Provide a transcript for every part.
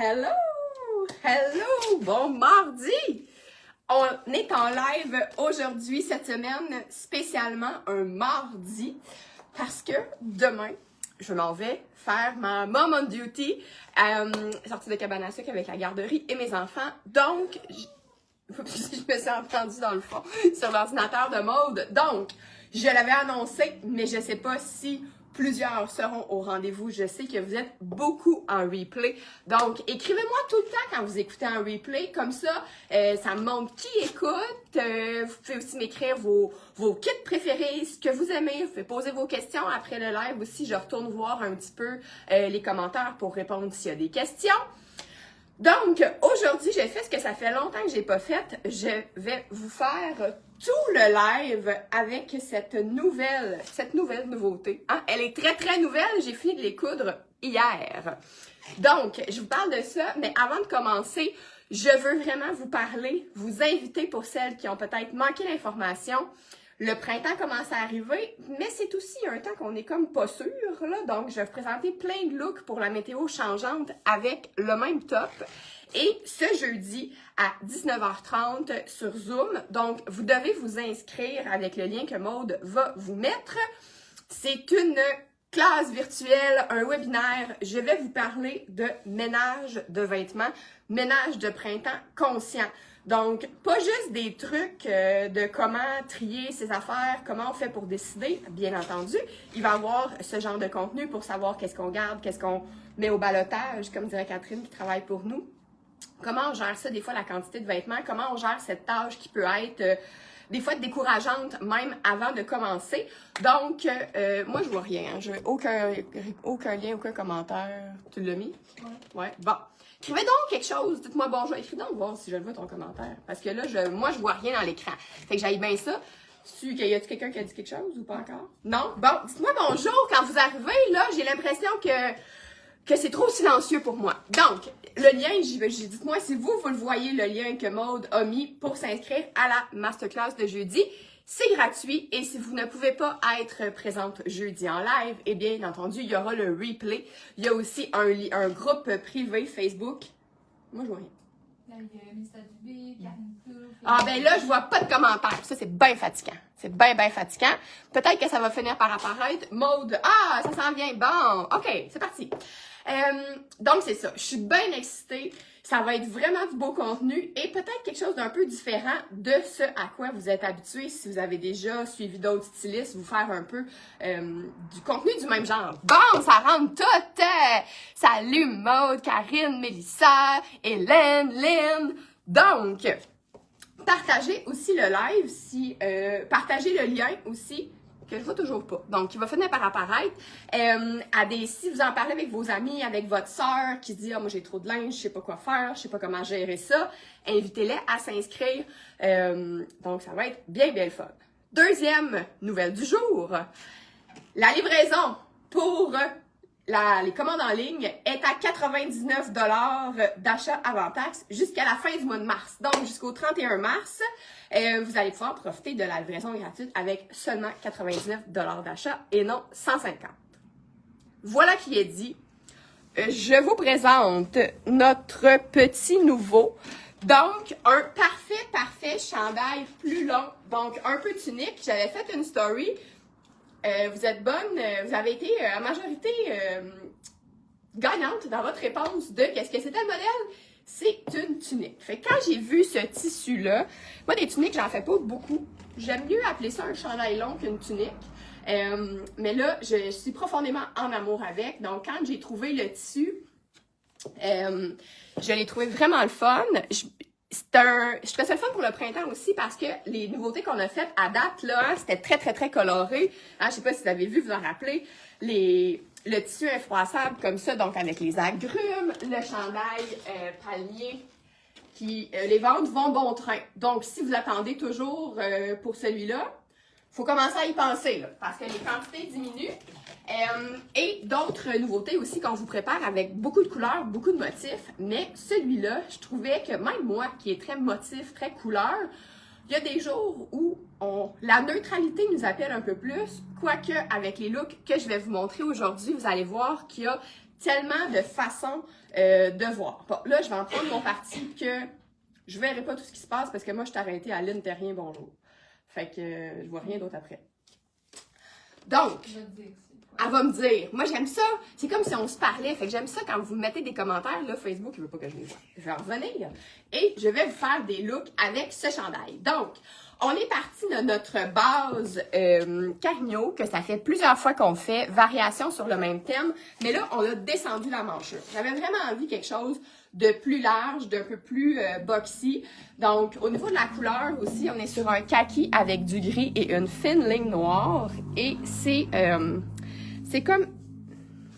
Hello! Hello! Bon mardi! On est en live aujourd'hui, cette semaine, spécialement un mardi, parce que demain, je m'en vais faire ma mom on duty, sortie de cabane à sucre avec la garderie et mes enfants. Donc, je me suis entendue dans le fond sur l'ordinateur de Maude. Donc, je l'avais annoncé, mais je ne sais pas si plusieurs seront au rendez-vous. Je sais que vous êtes beaucoup en replay. Donc, écrivez-moi tout le temps quand vous écoutez en replay. Comme ça, ça me montre qui écoute. Vous pouvez aussi m'écrire vos kits préférés, ce que vous aimez. Vous pouvez poser vos questions après le live aussi. Je retourne voir un petit peu les commentaires pour répondre s'il y a des questions. Donc, aujourd'hui, j'ai fait ce que ça fait longtemps que j'ai pas fait. Je vais vous faire tout le live avec cette nouvelle nouveauté. Hein? Elle est très, très nouvelle. J'ai fini de les coudre hier. Donc, je vous parle de ça, mais avant de commencer, je veux vraiment vous parler, vous inviter pour celles qui ont peut-être manqué l'information. Le printemps commence à arriver, mais c'est aussi un temps qu'on est comme pas sûr, là. Donc, je vais vous présenter plein de looks pour la météo changeante avec le même top. Et ce jeudi à 19h30 sur Zoom. Donc, vous devez vous inscrire avec le lien que Maude va vous mettre. C'est une classe virtuelle, un webinaire. Je vais vous parler de ménage de vêtements, ménage de printemps conscient. Donc, pas juste des trucs de comment trier ses affaires, comment on fait pour décider, bien entendu. Il va y avoir ce genre de contenu pour savoir qu'est-ce qu'on garde, qu'est-ce qu'on met au balotage, comme dirait Catherine qui travaille pour nous. Comment on gère ça, des fois, la quantité de vêtements, comment on gère cette tâche qui peut être des fois décourageante, même avant de commencer. Donc, moi, je vois rien. Hein. Je n'ai aucun lien, aucun commentaire. Tu l'as mis? Ouais. Bon. Écrivez donc quelque chose. Dites-moi bonjour. Écris donc voir si je le vois ton commentaire. Parce que là, moi, je vois rien dans l'écran. Fait que j'aille bien ça. Y a-t-il quelqu'un qui a dit quelque chose ou pas encore? Non? Bon, dites-moi bonjour quand vous arrivez. Là, j'ai l'impression que c'est trop silencieux pour moi. Donc, le lien, dites-moi si vous le voyez, le lien que Maude a mis pour s'inscrire à la masterclass de jeudi. C'est gratuit et si vous ne pouvez pas être présente jeudi en live, eh bien entendu, il y aura le replay. Il y a aussi un groupe privé Facebook. Moi, je vois rien. Là, il y a Mélissa Dubé, Karine Plouffe. Ah ben là, je vois pas de commentaires. Ça, c'est bien fatigant. C'est bien fatigant. Peut-être que ça va finir par apparaître. Maude, ah, ça s'en vient. Bon, OK, c'est parti. Donc, c'est ça. Je suis bien excitée. Ça va être vraiment du beau contenu et peut-être quelque chose d'un peu différent de ce à quoi vous êtes habitués si vous avez déjà suivi d'autres stylistes, vous faire un peu du contenu du même genre. Bon, ça rentre tout! Salut Maude, Karine, Mélissa, Hélène, Lynn. Donc, partagez aussi le live, partagez le lien aussi, que je vois toujours pas. Donc, il va finir par apparaître. Si vous en parlez avec vos amis, avec votre soeur qui dit « Ah, moi j'ai trop de linge, je sais pas quoi faire, je sais pas comment gérer ça », invitez-les à s'inscrire. Donc, ça va être bien le fun. Deuxième nouvelle du jour. La livraison pour les commandes en ligne est à 99 $ d'achat avant taxe jusqu'à la fin du mois de mars. Donc, jusqu'au 31 mars, vous allez pouvoir profiter de la livraison gratuite avec seulement 99 $ d'achat et non 150. Voilà qui est dit. Je vous présente notre petit nouveau. Donc, un parfait chandail plus long. Donc, un peu tunique. J'avais fait une story. Vous êtes bonne, vous avez été en majorité gagnante dans votre réponse de qu'est-ce que c'était le modèle? C'est une tunique. Fait que quand j'ai vu ce tissu-là, moi des tuniques, j'en fais pas beaucoup. J'aime mieux appeler ça un chandail long qu'une tunique. Mais là, je suis profondément en amour avec. Donc, quand j'ai trouvé le tissu, je l'ai trouvé vraiment le fun. Je trouvais ça le fun pour le printemps aussi parce que les nouveautés qu'on a faites à date, là, c'était très coloré. Hein, je sais pas si vous avez vu, vous en rappelez, le tissu infroissable comme ça, donc avec les agrumes, le chandail palmier, les ventes vont bon train. Donc, si vous attendez toujours pour celui-là, faut commencer à y penser, là, parce que les quantités diminuent. Et d'autres nouveautés aussi qu'on vous prépare avec beaucoup de couleurs, beaucoup de motifs. Mais celui-là, je trouvais que même moi, qui est très motif, très couleur, il y a des jours où la neutralité nous appelle un peu plus. Quoique, avec les looks que je vais vous montrer aujourd'hui, vous allez voir qu'il y a tellement de façons de voir. Bon, là, je vais en prendre mon parti que je ne verrai pas tout ce qui se passe parce que moi, je suis arrêtée à Lynn Terrien, bonjour. Fait que je vois rien d'autre après. Donc, elle va me dire, moi j'aime ça, c'est comme si on se parlait, fait que j'aime ça quand vous mettez des commentaires, là, Facebook, il veut pas que je les vois. Je vais en revenir et je vais vous faire des looks avec ce chandail. Donc, on est parti de notre base Carigno, que ça fait plusieurs fois qu'on fait, variation sur le même thème, mais là, on a descendu la manchure. J'avais vraiment envie de quelque chose de plus large, d'un peu plus boxy. Donc, au niveau de la couleur aussi, on est sur un kaki avec du gris et une fine ligne noire. Et c'est comme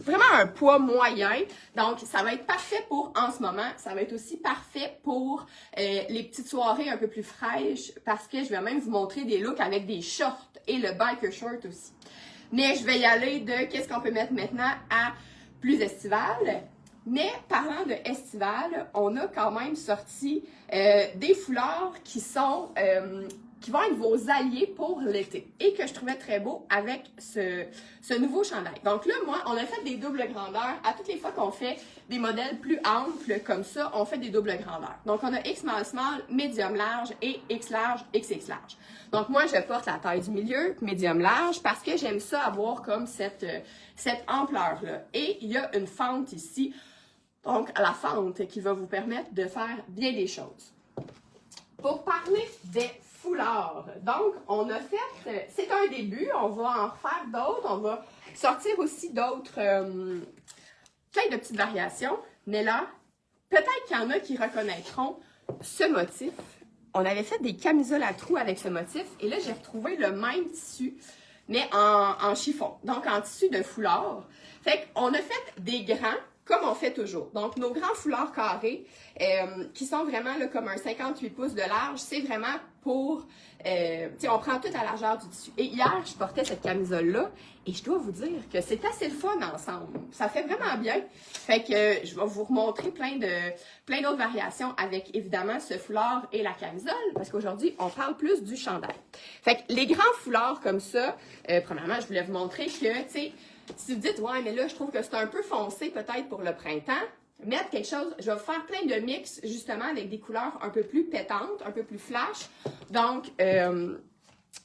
vraiment un poids moyen. Donc, ça va être parfait pour en ce moment. Ça va être aussi parfait pour les petites soirées un peu plus fraîches parce que je vais même vous montrer des looks avec des shorts et le biker short aussi. Mais je vais y aller de qu'est-ce qu'on peut mettre maintenant à plus estival. Mais parlant de estival, on a quand même sorti des foulards qui vont être vos alliés pour l'été et que je trouvais très beau avec ce nouveau chandail. Donc là, moi, on a fait des doubles grandeurs. À toutes les fois qu'on fait des modèles plus amples comme ça, on fait des doubles grandeurs. Donc, on a X small, medium large et X large, XX large. Donc, moi, je porte la taille du milieu, medium large, parce que j'aime ça avoir comme cette ampleur-là. Et il y a une fente ici. Donc, la fente qui va vous permettre de faire bien des choses. Pour parler des foulards, donc, on a fait, c'est un début, on va en refaire d'autres, on va sortir aussi d'autres, plein de petites variations, mais là, peut-être qu'il y en a qui reconnaîtront ce motif. On avait fait des camisoles à trous avec ce motif, et là, j'ai retrouvé le même tissu, mais en chiffon, donc en tissu de foulard. Fait qu'on a fait des grands, comme on fait toujours. Donc, nos grands foulards carrés, qui sont vraiment là, comme un 58 pouces de large, c'est vraiment pour... on prend toute la largeur du tissu. Et hier, je portais cette camisole-là, et je dois vous dire que c'est assez le fun ensemble. Ça fait vraiment bien. Fait que je vais vous remontrer plein d'autres variations avec, évidemment, ce foulard et la camisole, parce qu'aujourd'hui, on parle plus du chandail. Fait que les grands foulards comme ça, premièrement, je voulais vous montrer que, tu sais, si vous dites, ouais, mais là, je trouve que c'est un peu foncé peut-être pour le printemps, mettre quelque chose, je vais vous faire plein de mix justement avec des couleurs un peu plus pétantes, un peu plus flash. Donc,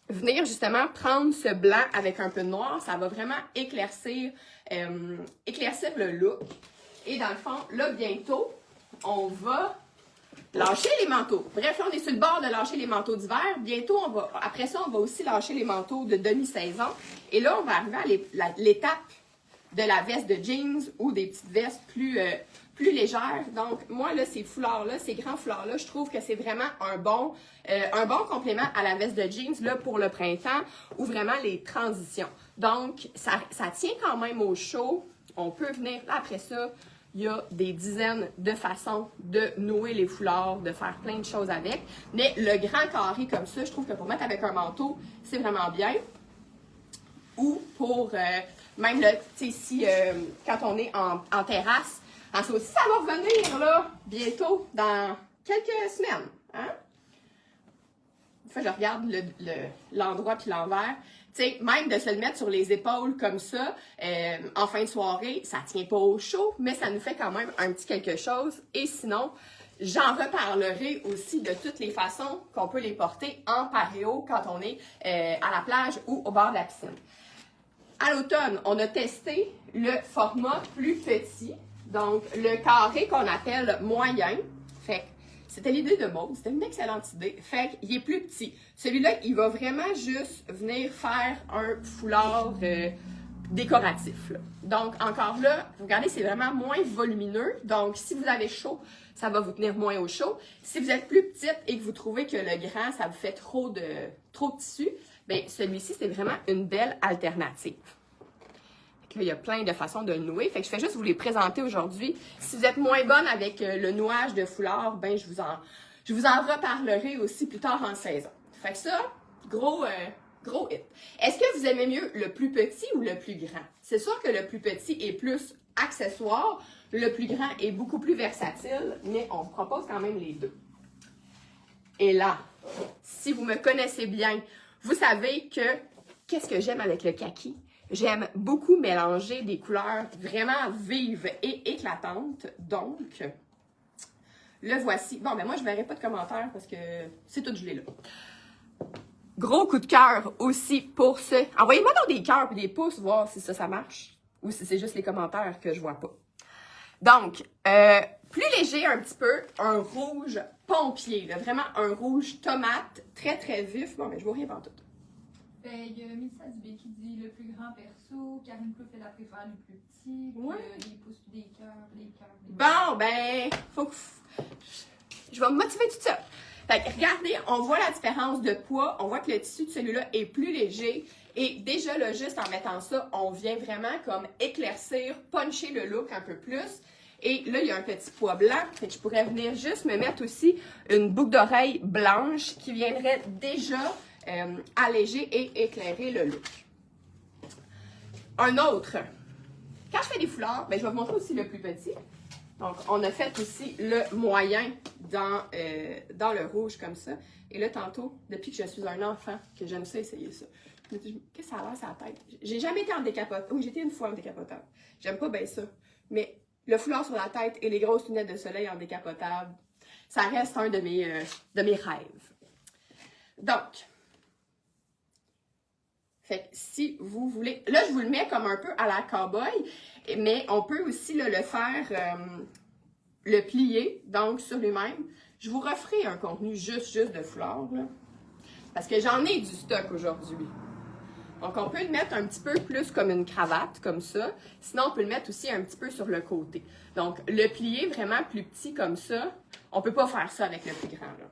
venir justement prendre ce blanc avec un peu de noir, ça va vraiment éclaircir le look. Et dans le fond, là, bientôt, on va lâcher les manteaux. Bref, là, on est sur le bord de lâcher les manteaux d'hiver. Bientôt, après ça, on va aussi lâcher les manteaux de demi-saison. Et là, on va arriver à l'étape de la veste de jeans ou des petites vestes plus légères. Donc, moi, là, ces foulards-là, ces grands foulards-là, je trouve que c'est vraiment un bon complément à la veste de jeans là, pour le printemps ou vraiment les transitions. Donc, ça tient quand même au chaud. On peut venir, là, après ça, il y a des dizaines de façons de nouer les foulards, de faire plein de choses avec. Mais le grand carré comme ça, je trouve que pour mettre avec un manteau, c'est vraiment bien. Ou pour, même là, tu sais, si, quand on est en terrasse, ça aussi, ça va revenir, là, bientôt, dans quelques semaines. Hein? Une fois, je regarde l'endroit puis l'envers. Tu sais, même de se le mettre sur les épaules comme ça, en fin de soirée, ça tient pas au chaud, mais ça nous fait quand même un petit quelque chose. Et sinon, j'en reparlerai aussi de toutes les façons qu'on peut les porter en paréo quand on est à la plage ou au bord de la piscine. À l'automne, on a testé le format plus petit, donc le carré qu'on appelle moyen. Fait que c'était l'idée de Maud, c'était une excellente idée. Fait qu'il est plus petit. Celui-là, il va vraiment juste venir faire un foulard décoratif. Là. Donc, encore là, regardez, c'est vraiment moins volumineux. Donc, si vous avez chaud, ça va vous tenir moins au chaud. Si vous êtes plus petite et que vous trouvez que le grand, ça vous fait trop de tissu, bien, celui-ci, c'est vraiment une belle alternative. Il y a plein de façons de le nouer. Fait que je fais juste vous les présenter aujourd'hui. Si vous êtes moins bonne avec le nouage de foulard, ben je vous en reparlerai aussi plus tard en saison. Fait que ça, gros hit. Est-ce que vous aimez mieux le plus petit ou le plus grand? C'est sûr que le plus petit est plus accessoire, le plus grand est beaucoup plus versatile, mais on vous propose quand même les deux. Et là, si vous me connaissez bien, vous savez que qu'est-ce que j'aime avec le kaki? J'aime beaucoup mélanger des couleurs vraiment vives et éclatantes. Donc, le voici. Bon, ben moi, je ne verrai pas de commentaires parce que c'est tout gelé là. Gros coup de cœur aussi pour ce... Envoyez-moi donc des cœurs et des pouces, voir si ça marche. Ou si c'est juste les commentaires que je vois pas. Donc, plus léger un petit peu, un rouge pompier. Là, vraiment un rouge tomate, très très vif. Bon, mais je vois rien partout. Ben, il y a Mélissa Dubé qui dit le plus grand perso, Karine Plouffe elle la préfère le plus petit, puis des pouces puis des cœurs, des cœurs. Bon, ben, faut que... Je vais me motiver tout ça. Fait que regardez, on voit la différence de poids, on voit que le tissu de celui-là est plus léger et déjà là, juste en mettant ça, on vient vraiment comme éclaircir, puncher le look un peu plus. Et là, il y a un petit pois blanc, fait que je pourrais venir juste me mettre aussi une boucle d'oreille blanche qui viendrait déjà alléger et éclairer le look. Un autre, quand je fais des foulards, ben, je vais vous montrer aussi le plus petit. Donc, on a fait aussi le moyen dans le rouge comme ça. Et là, tantôt, depuis que je suis un enfant, que j'aime ça essayer ça, je me dis, qu'est-ce que ça a l'air sur la tête? J'ai jamais été en décapotable. Oui, j'étais une fois en décapotable. J'aime pas bien ça. Mais le foulard sur la tête et les grosses lunettes de soleil en décapotable, ça reste un de mes rêves. Donc, fait que si vous voulez... Là, je vous le mets comme un peu à la cow-boy, mais on peut aussi là, le faire, le plier, donc sur lui-même. Je vous referai un contenu juste de foulard, là, parce que j'en ai du stock aujourd'hui. Donc, on peut le mettre un petit peu plus comme une cravate, comme ça. Sinon, on peut le mettre aussi un petit peu sur le côté. Donc, le plier vraiment plus petit comme ça, on ne peut pas faire ça avec le plus grand, là.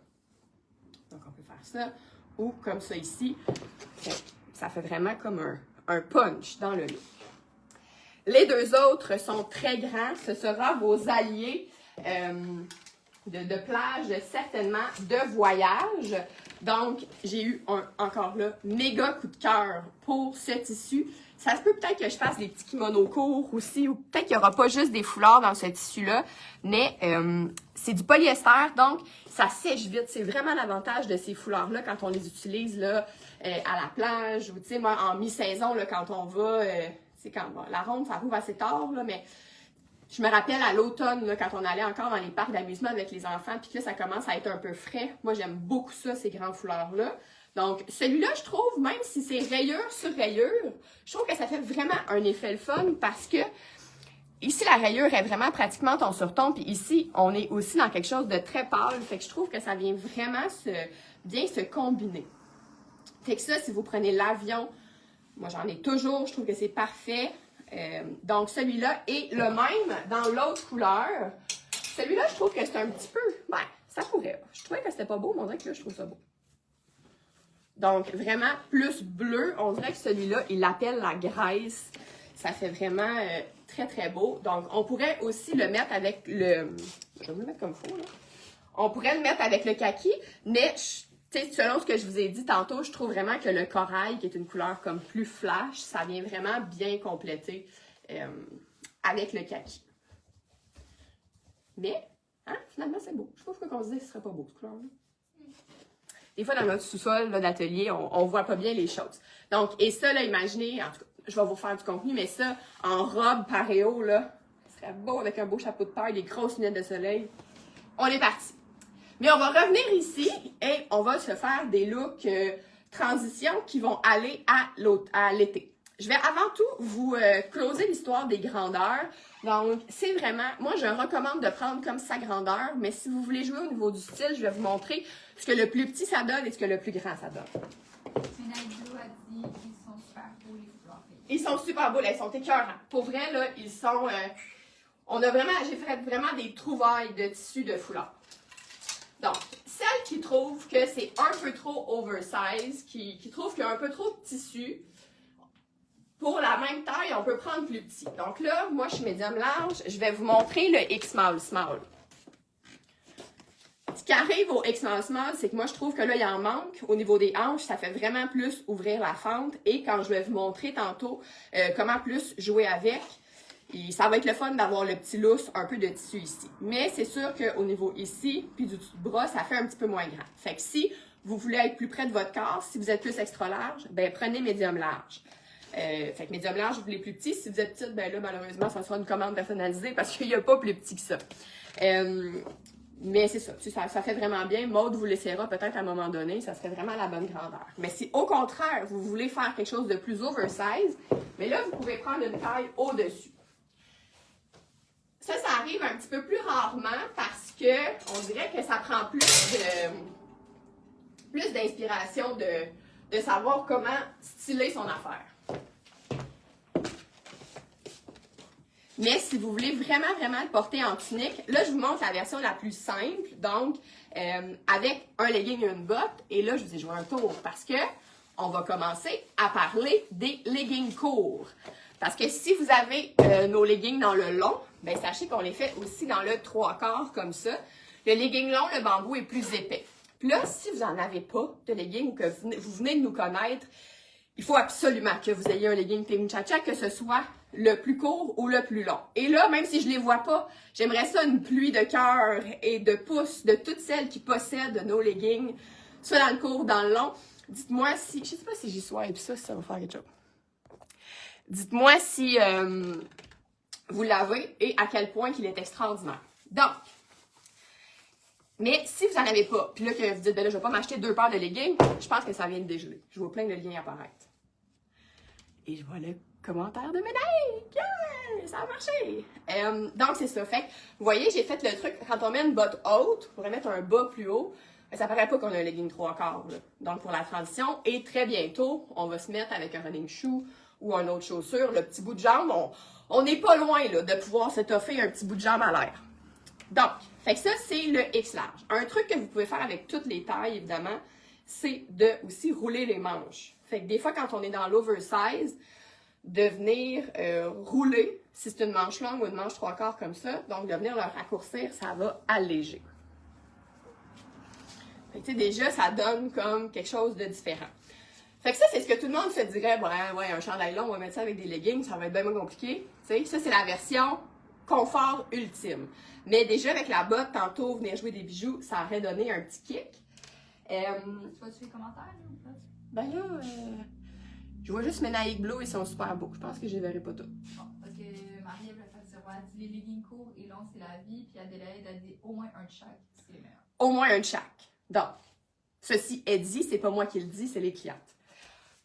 Donc, on peut faire ça, ou comme ça ici. Ça fait vraiment comme un punch dans le look. Les deux autres sont très grands. Ce sera vos alliés de plage, certainement de voyage. Donc, j'ai eu encore là, méga coup de cœur pour ce tissu. Ça se peut peut-être que je fasse des petits kimonos courts aussi, ou peut-être qu'il n'y aura pas juste des foulards dans ce tissu-là, mais c'est du polyester, donc ça sèche vite. C'est vraiment l'avantage de ces foulards-là quand on les utilise là, à la plage, ou tu sais, moi, en mi-saison, là, quand on va, tu sais, quand la ronde, ça rouvre assez tard, là, mais je me rappelle à l'automne, là, quand on allait encore dans les parcs d'amusement avec les enfants, puis que là, ça commence à être un peu frais. Moi, j'aime beaucoup ça, ces grands foulards-là. Donc, celui-là, je trouve, même si c'est rayure sur rayure, je trouve que ça fait vraiment un effet le fun parce que ici, la rayure est vraiment pratiquement ton sur-ton, puis ici, on est aussi dans quelque chose de très pâle, fait que je trouve que ça vient vraiment bien se combiner. Fait que ça, si vous prenez l'avion, moi, j'en ai toujours, je trouve que c'est parfait. Donc, celui-là est le même dans l'autre couleur. Celui-là, je trouve que c'est un petit peu... Ben, ça pourrait. Je trouvais que c'était pas beau, mais on dirait que là, je trouve ça beau. Donc, vraiment plus bleu. On dirait que celui-là, il appelle la graisse. Ça fait vraiment très, très beau. Donc, on pourrait aussi le mettre avec le... Je vais me le mettre comme il faut, là. On pourrait le mettre avec le kaki, mais... selon ce que je vous ai dit tantôt, je trouve vraiment que le corail, qui est une couleur comme plus flash, ça vient vraiment bien compléter avec le kaki. Mais, hein, finalement, c'est beau. Je sais pas pourquoi on se dit que ce serait pas beau, cette couleur-là. Des fois, dans notre sous-sol d'atelier, on voit pas bien les choses. Donc, et ça, là, imaginez, en tout cas, je vais vous faire du contenu, mais ça, en robe paréo, là, ce serait beau avec un beau chapeau de paille, des grosses lunettes de soleil. On est parti. Mais on va revenir ici et on va se faire des looks transition qui vont aller à l'été. Je vais avant tout vous closer l'histoire des grandeurs. Donc, c'est vraiment... Moi, je recommande de prendre comme sa grandeur, mais si vous voulez jouer au niveau du style, je vais vous montrer ce que le plus petit ça donne et ce que le plus grand ça donne. Naïdo a dit qu'ils sont super beaux, les foulards. Ils sont super beaux, là, ils sont écœurants. Pour vrai, là, ils sont... j'ai fait vraiment des trouvailles de tissus de foulard. Donc, celles qui trouvent que c'est un peu trop oversize, qui trouvent qu'il y a un peu trop de tissu, pour la même taille, on peut prendre plus petit. Donc là, moi, je suis médium large. Je vais vous montrer le X-Small Small. Ce qui arrive au X-Small Small, c'est que moi, je trouve que là, il en manque. Au niveau des hanches, ça fait vraiment plus ouvrir la fente. Et quand je vais vous montrer tantôt comment plus jouer avec, et ça va être le fun d'avoir le petit lousse, un peu de tissu ici. Mais c'est sûr qu'au niveau ici, puis du dessous de bras, ça fait un petit peu moins grand. Fait que si vous voulez être plus près de votre corps, si vous êtes plus extra large, ben prenez médium large. Fait que médium large, vous voulez plus petit. Si vous êtes petite, ben là, malheureusement, ça sera une commande personnalisée parce qu'il n'y a pas plus petit que ça. Mais c'est ça, ça fait vraiment bien. Maude vous laissera peut-être à un moment donné, ça serait vraiment la bonne grandeur. Mais si au contraire, vous voulez faire quelque chose de plus oversize, mais là, vous pouvez prendre une taille au-dessus. Ça arrive un petit peu plus rarement parce que on dirait que ça prend plus d'inspiration de savoir comment styler son affaire. Mais si vous voulez vraiment le porter en tunique, là, je vous montre la version la plus simple, donc avec un legging et une botte. Et là, je vous ai joué un tour parce que on va commencer à parler des leggings courts. Parce que si vous avez nos leggings dans le long, ben sachez qu'on les fait aussi dans le 3/4 comme ça. Le legging long, le bambou est plus épais. Puis là, si vous n'en avez pas de legging ou que vous venez de nous connaître, il faut absolument que vous ayez un legging Team Chacha, que ce soit le plus court ou le plus long. Et là, même si je ne les vois pas, j'aimerais ça une pluie de cœurs et de pouces de toutes celles qui possèdent nos leggings, soit dans le court, dans le long. Dites-moi si, je ne sais pas si j'y swipe ça, si ça va faire quelque chose. Dites-moi si vous l'avez et à quel point il est extraordinaire. Donc, mais si vous n'en avez pas, puis là que vous dites, ben là, je ne vais pas m'acheter 2 paires de leggings, je pense que ça vient de dégeler. Je vois plein de liens apparaître. Et je vois le commentaire de médaille. Yeah! Ça a marché! Donc, c'est ça. Fait que, vous voyez, j'ai fait le truc, quand on met une botte haute, on pourrait mettre un bas plus haut, ça ne paraît pas qu'on a un legging 3/4. Donc, pour la transition, et très bientôt, on va se mettre avec un running shoe ou une autre chaussure, le petit bout de jambe. On n'est pas loin là, de pouvoir s'étoffer un petit bout de jambe à l'air. Donc, fait que ça, c'est le X large. Un truc que vous pouvez faire avec toutes les tailles, évidemment, c'est de aussi rouler les manches. Fait que des fois, quand on est dans l'oversize, de venir rouler, si c'est une manche longue ou une manche 3/4 comme ça, donc de venir le raccourcir, ça va alléger. Fait que, tu sais, déjà, ça donne comme quelque chose de différent. Fait que ça, c'est ce que tout le monde se dirait, bon, ouais, un chandail long, on va mettre ça avec des leggings, ça va être bien moins compliqué. Tu sais, ça, c'est la version confort ultime. Mais déjà, avec la botte, tantôt, venir jouer des bijoux, ça aurait donné un petit kick. Tu vois-tu les commentaires, là, ou pas? Ben là, je vois juste mes Nike Blue, ils sont super beaux. Je pense que je les verrai pas tous. Bon, parce que Marie-Ève le fait dire, ouais, elle dit les leggings courts et longs, c'est la vie, puis Adélaïde a dit au moins un de chaque, c'est les meilleurs. Au moins un de chaque. Donc, ceci est dit, c'est pas moi qui le dis, c'est les clientes.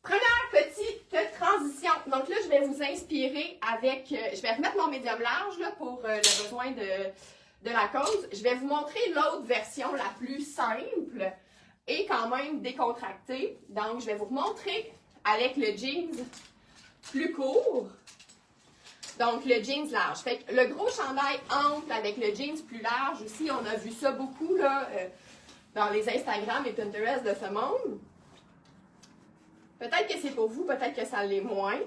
Première petite transition. Donc là, je vais vous inspirer avec... je vais remettre mon médium large là, pour le besoin de la cause. Je vais vous montrer l'autre version, la plus simple et quand même décontractée. Donc, je vais vous montrer avec le jeans plus court. Donc, le jeans large. Fait que le gros chandail ample avec le jeans plus large aussi, on a vu ça beaucoup là, dans les Instagram et Pinterest de ce monde. Peut-être que c'est pour vous, peut-être que ça l'est moins.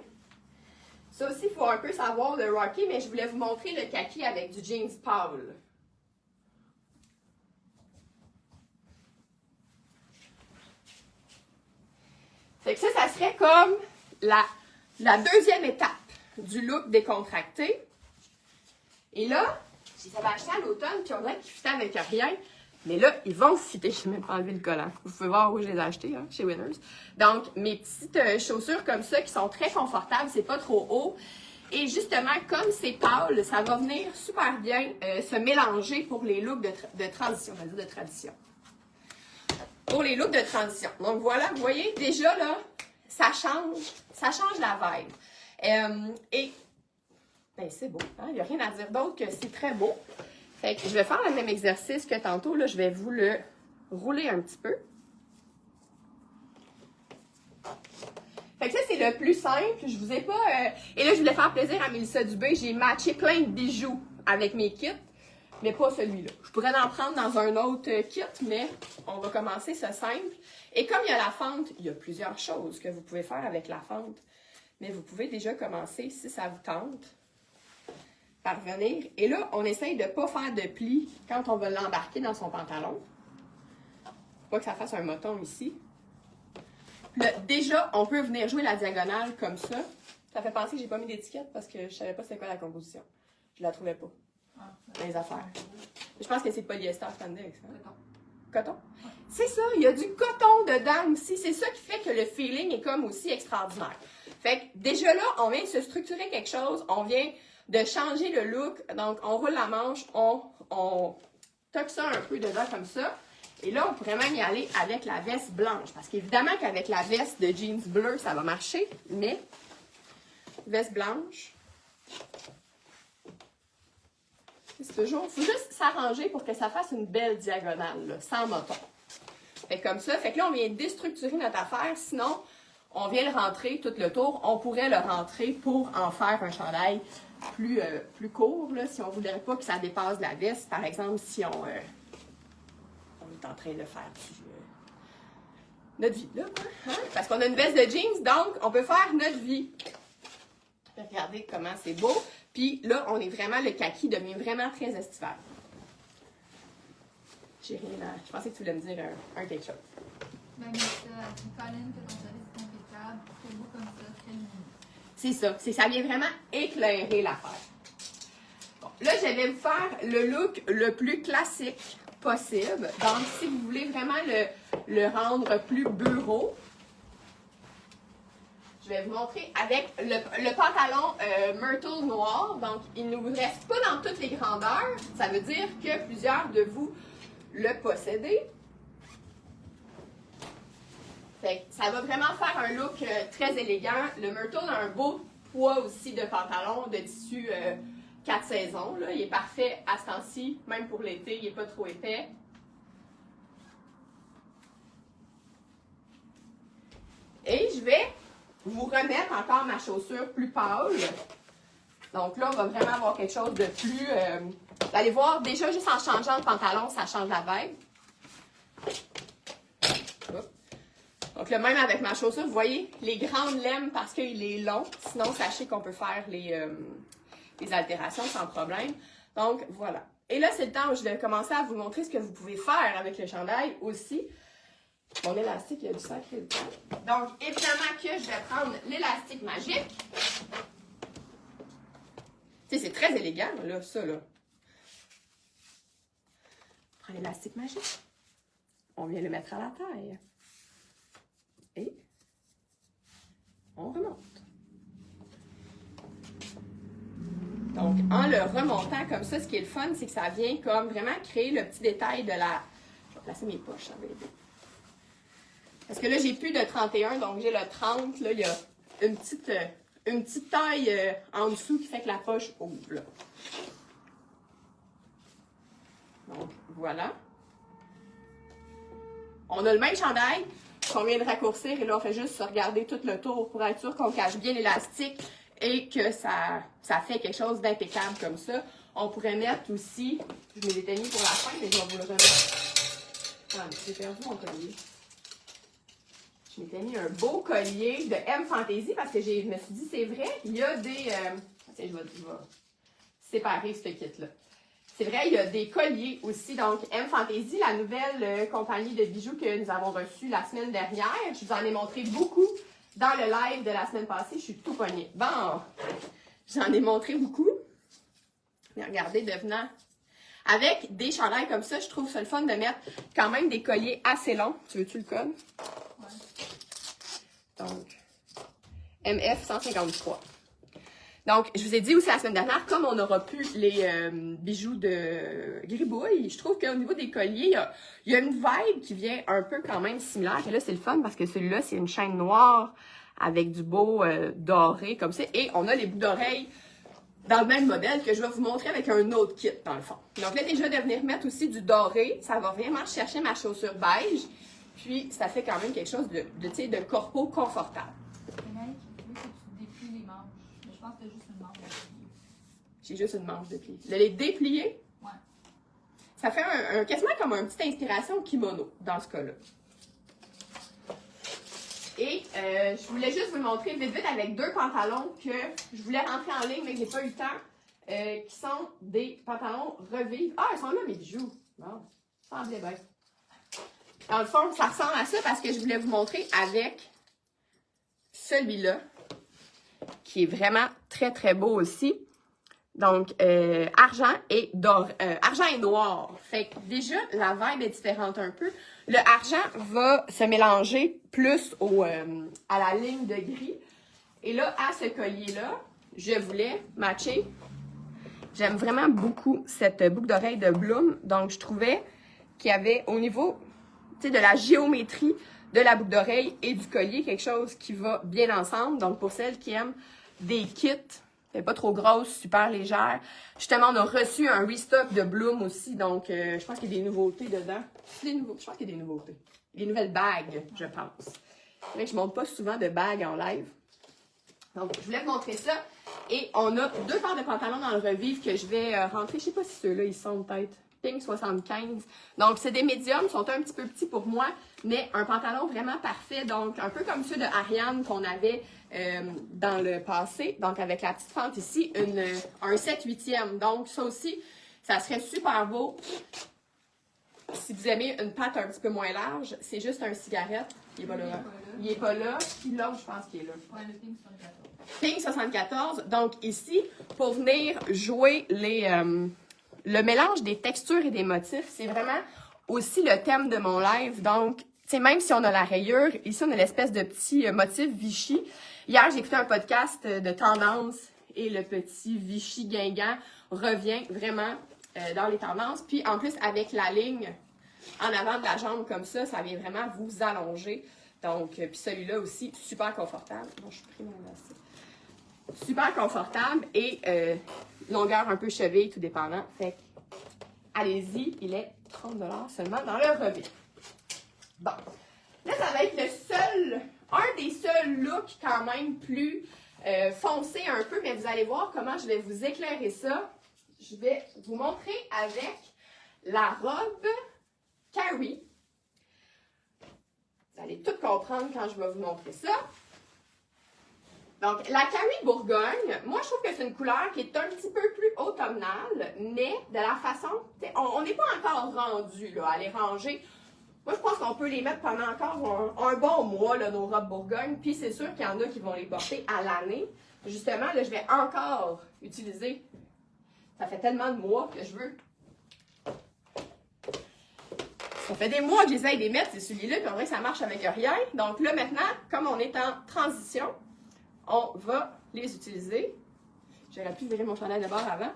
Ça aussi, il faut un peu savoir le Rocky, mais je voulais vous montrer le kaki avec du jeans pâle. Fait que ça serait comme la deuxième étape du look décontracté. Et là, je les avais achetés à l'automne, puis on dirait qu'ils fitaient avec rien. Mais là, ils vont fitter. Je n'ai même pas enlevé le collant. Vous pouvez voir où je les ai achetés, hein, chez Winners. Donc, mes petites chaussures comme ça, qui sont très confortables, c'est pas trop haut. Et justement, comme c'est pâle, ça va venir super bien se mélanger pour les looks de transition. On va dire de tradition. Pour les looks de transition. Donc voilà, vous voyez, déjà là, ça change la vibe. Et, ben c'est beau, hein? Il n'y a rien à dire d'autre que c'est très beau. Fait que je vais faire le même exercice que tantôt. Là, je vais vous le rouler un petit peu. Fait que ça, c'est le plus simple. Je vous ai pas... Et là, je voulais faire plaisir à Mélissa Dubé. J'ai matché plein de bijoux avec mes kits, mais pas celui-là. Je pourrais en prendre dans un autre kit, mais on va commencer ce simple. Et comme il y a la fente, il y a plusieurs choses que vous pouvez faire avec la fente. Mais vous pouvez déjà commencer, si ça vous tente, par venir. Et là, on essaye de ne pas faire de plis quand on va l'embarquer dans son pantalon. Pas que ça fasse un moton ici. Là, déjà, on peut venir jouer la diagonale comme ça. Ça fait penser que j'ai pas mis d'étiquette parce que je savais pas c'était quoi la composition. Je la trouvais pas dans les affaires. Je pense que c'est polyester spandex. Hein? Coton. C'est ça, il y a du coton dedans aussi. C'est ça qui fait que le feeling est comme aussi extraordinaire. Fait que déjà là, on vient de se structurer quelque chose, on vient de changer le look. Donc, on roule la manche, on toque ça un peu dedans comme ça. Et là, on pourrait même y aller avec la veste blanche. Parce qu'évidemment qu'avec la veste de jeans bleu, ça va marcher. Mais, veste blanche. C'est toujours, il faut juste s'arranger pour que ça fasse une belle diagonale, là, sans moton. Fait comme ça, fait que là, on vient déstructurer notre affaire. Sinon, on vient le rentrer tout le tour. On pourrait le rentrer pour en faire un chandail plus court, là, si on ne voudrait pas que ça dépasse la veste. Par exemple, si on est en train de faire notre vie, là, hein? Parce qu'on a une veste de jeans, donc on peut faire notre vie. Regardez comment c'est beau. Puis là, on est vraiment, le kaki devient vraiment très estival. J'ai rien à... Je pensais que tu voulais me dire un quelque chose. Ben, mais ça, dit Colin que ton service est impeccable, très beau comme ça, très lumineux. C'est ça. Ça vient vraiment éclairer l'affaire. Bon, là, je vais vous faire le look le plus classique possible. Donc, si vous voulez vraiment le rendre plus bureau, je vais vous montrer avec le pantalon Myrtle noir. Donc, il ne vous reste pas dans toutes les grandeurs. Ça veut dire que plusieurs de vous le possédez. Fait que ça va vraiment faire un look très élégant. Le Myrtle a un beau poids aussi de pantalon, de tissu 4 saisons. Là. Il est parfait à ce temps-ci, même pour l'été, il n'est pas trop épais. Et je vais vous remettre encore ma chaussure plus pâle. Donc là, on va vraiment avoir quelque chose de plus... vous allez voir, déjà, juste en changeant le pantalon, ça change la vibe. Donc là, même avec ma chaussure, vous voyez, les grandes lames parce qu'il est long. Sinon, sachez qu'on peut faire les altérations sans problème. Donc, voilà. Et là, c'est le temps où je vais commencer à vous montrer ce que vous pouvez faire avec le chandail aussi. Mon élastique, il y a du sacré dedans. Donc, évidemment que je vais prendre l'élastique magique. Tu sais, c'est très élégant, là, ça, là. On prend l'élastique magique. On vient le mettre à la taille. Et on remonte. Donc, en le remontant comme ça, ce qui est le fun, c'est que ça vient comme vraiment créer le petit détail de la... Je vais placer mes poches, ça va aider. Parce que là, j'ai plus de 31, donc j'ai le 30. Là, il y a une petite taille en dessous qui fait que la poche ouvre. Là. Donc, voilà. On a le même chandail qu'on vient de raccourcir et là, on fait juste se regarder tout le tour pour être sûr qu'on cache bien l'élastique et que ça fait quelque chose d'impeccable comme ça. On pourrait mettre aussi, je me l'étais mis pour la fin, mais je vais vous le remettre. Ah, j'ai perdu mon collier. Je m'étais mis un beau collier de M Fantasy parce que je me suis dit, c'est vrai, il y a des... je vais séparer ce kit-là. C'est vrai, il y a des colliers aussi. Donc, M Fantasy, la nouvelle compagnie de bijoux que nous avons reçue la semaine dernière. Je vous en ai montré beaucoup dans le live de la semaine passée. Je suis tout pognée. Bon, j'en ai montré beaucoup. Mais regardez, devenant... Avec des chandails comme ça, je trouve ça le fun de mettre quand même des colliers assez longs. Tu veux-tu le code? Donc, MF 153. Donc, je vous ai dit aussi la semaine dernière, comme on n'aura plus les bijoux de gribouille, je trouve qu'au niveau des colliers, il y a une vibe qui vient un peu quand même similaire. Et là, c'est le fun parce que celui-là, c'est une chaîne noire avec du beau doré comme ça. Et on a les bouts d'oreilles dans le même modèle que je vais vous montrer avec un autre kit, dans le fond. Donc là, déjà, de venir mettre aussi du doré, ça va vraiment chercher ma chaussure beige. Puis, ça fait quand même quelque chose de corpo confortable. Mec, je veux que tu déplies les manches. Mais je pense que tu as juste une manche de plier. J'ai juste une manche de plier. Les déplier, Ouais. ça fait quasiment comme une petite inspiration kimono, dans ce cas-là. Et je voulais juste vous le montrer vite vite avec deux pantalons que je voulais rentrer en ligne, mais que j'ai pas eu le temps, qui sont des pantalons Revive. Ah, ils sont là, mes bijoux. Bon, ça semblait bien. Dans le fond, ça ressemble à ça parce que je voulais vous montrer avec celui-là, qui est vraiment très, très beau aussi. Donc, argent et noir. Fait que déjà, la vibe est différente un peu. Le argent va se mélanger plus à la ligne de gris. Et là, à ce collier-là, je voulais matcher. J'aime vraiment beaucoup cette boucle d'oreille de Bloom. Donc, je trouvais qu'il y avait au niveau de la géométrie de la boucle d'oreille et du collier, quelque chose qui va bien ensemble. Donc, pour celles qui aiment des kits, pas trop grosses, super légères. Justement, on a reçu un restock de Bloom aussi. Donc, je pense qu'il y a des nouveautés dedans. Je pense qu'il y a des nouveautés. Des nouvelles bagues, je pense. Mais je ne montre pas souvent de bagues en live. Donc, je voulais te montrer ça. Et on a 2 paires de pantalons dans le Revive que je vais rentrer. Je ne sais pas si ceux-là, ils sont peut-être Pink 75. Donc, c'est des médiums, sont un petit peu petits pour moi, mais un pantalon vraiment parfait. Donc, un peu comme ceux de Ariane qu'on avait dans le passé. Donc, avec la petite fente ici, un 7/8e. Donc, ça aussi, ça serait super beau. Si vous aimez une patte un petit peu moins large, c'est juste un cigarette. Il n'est pas là. Il n'est pas là. Puis l'autre, je pense qu'il est là. Ouais, le Pink 74. Pink 74. Donc ici, pour venir jouer le mélange des textures et des motifs, c'est vraiment aussi le thème de mon live. Donc, tu sais, même si on a la rayure, ici, on a l'espèce de petit motif Vichy. Hier, j'ai écouté un podcast de tendance et le petit Vichy Guingamp revient vraiment dans les tendances. Puis, en plus, avec la ligne en avant de la jambe comme ça vient vraiment vous allonger. Donc, puis celui-là aussi, super confortable. Bon, je suis pris mon lacet. Super confortable et longueur un peu cheville, tout dépendant. Fait que, allez-y, il est 30$ seulement dans le Revive. Bon, là, ça va être un des seuls looks quand même plus foncés un peu, mais vous allez voir comment je vais vous éclairer ça. Je vais vous montrer avec la robe Carrie. Vous allez tout comprendre quand je vais vous montrer ça. Donc, la Carrie Bourgogne, moi, je trouve que c'est une couleur qui est un petit peu plus automnale, mais de la façon... On n'est pas encore rendu là, à les ranger. Moi, je pense qu'on peut les mettre pendant encore un bon mois, là, nos robes Bourgogne. Puis, c'est sûr qu'il y en a qui vont les porter à l'année. Justement, là, je vais encore utiliser... Ça fait tellement de mois que je veux... Ça fait des mois que j'essaye de les mettre, c'est celui-là, puis on dirait que ça marche avec rien. Donc là, maintenant, comme on est en transition, on va les utiliser. J'aurais pu virer mon chandail de bord avant.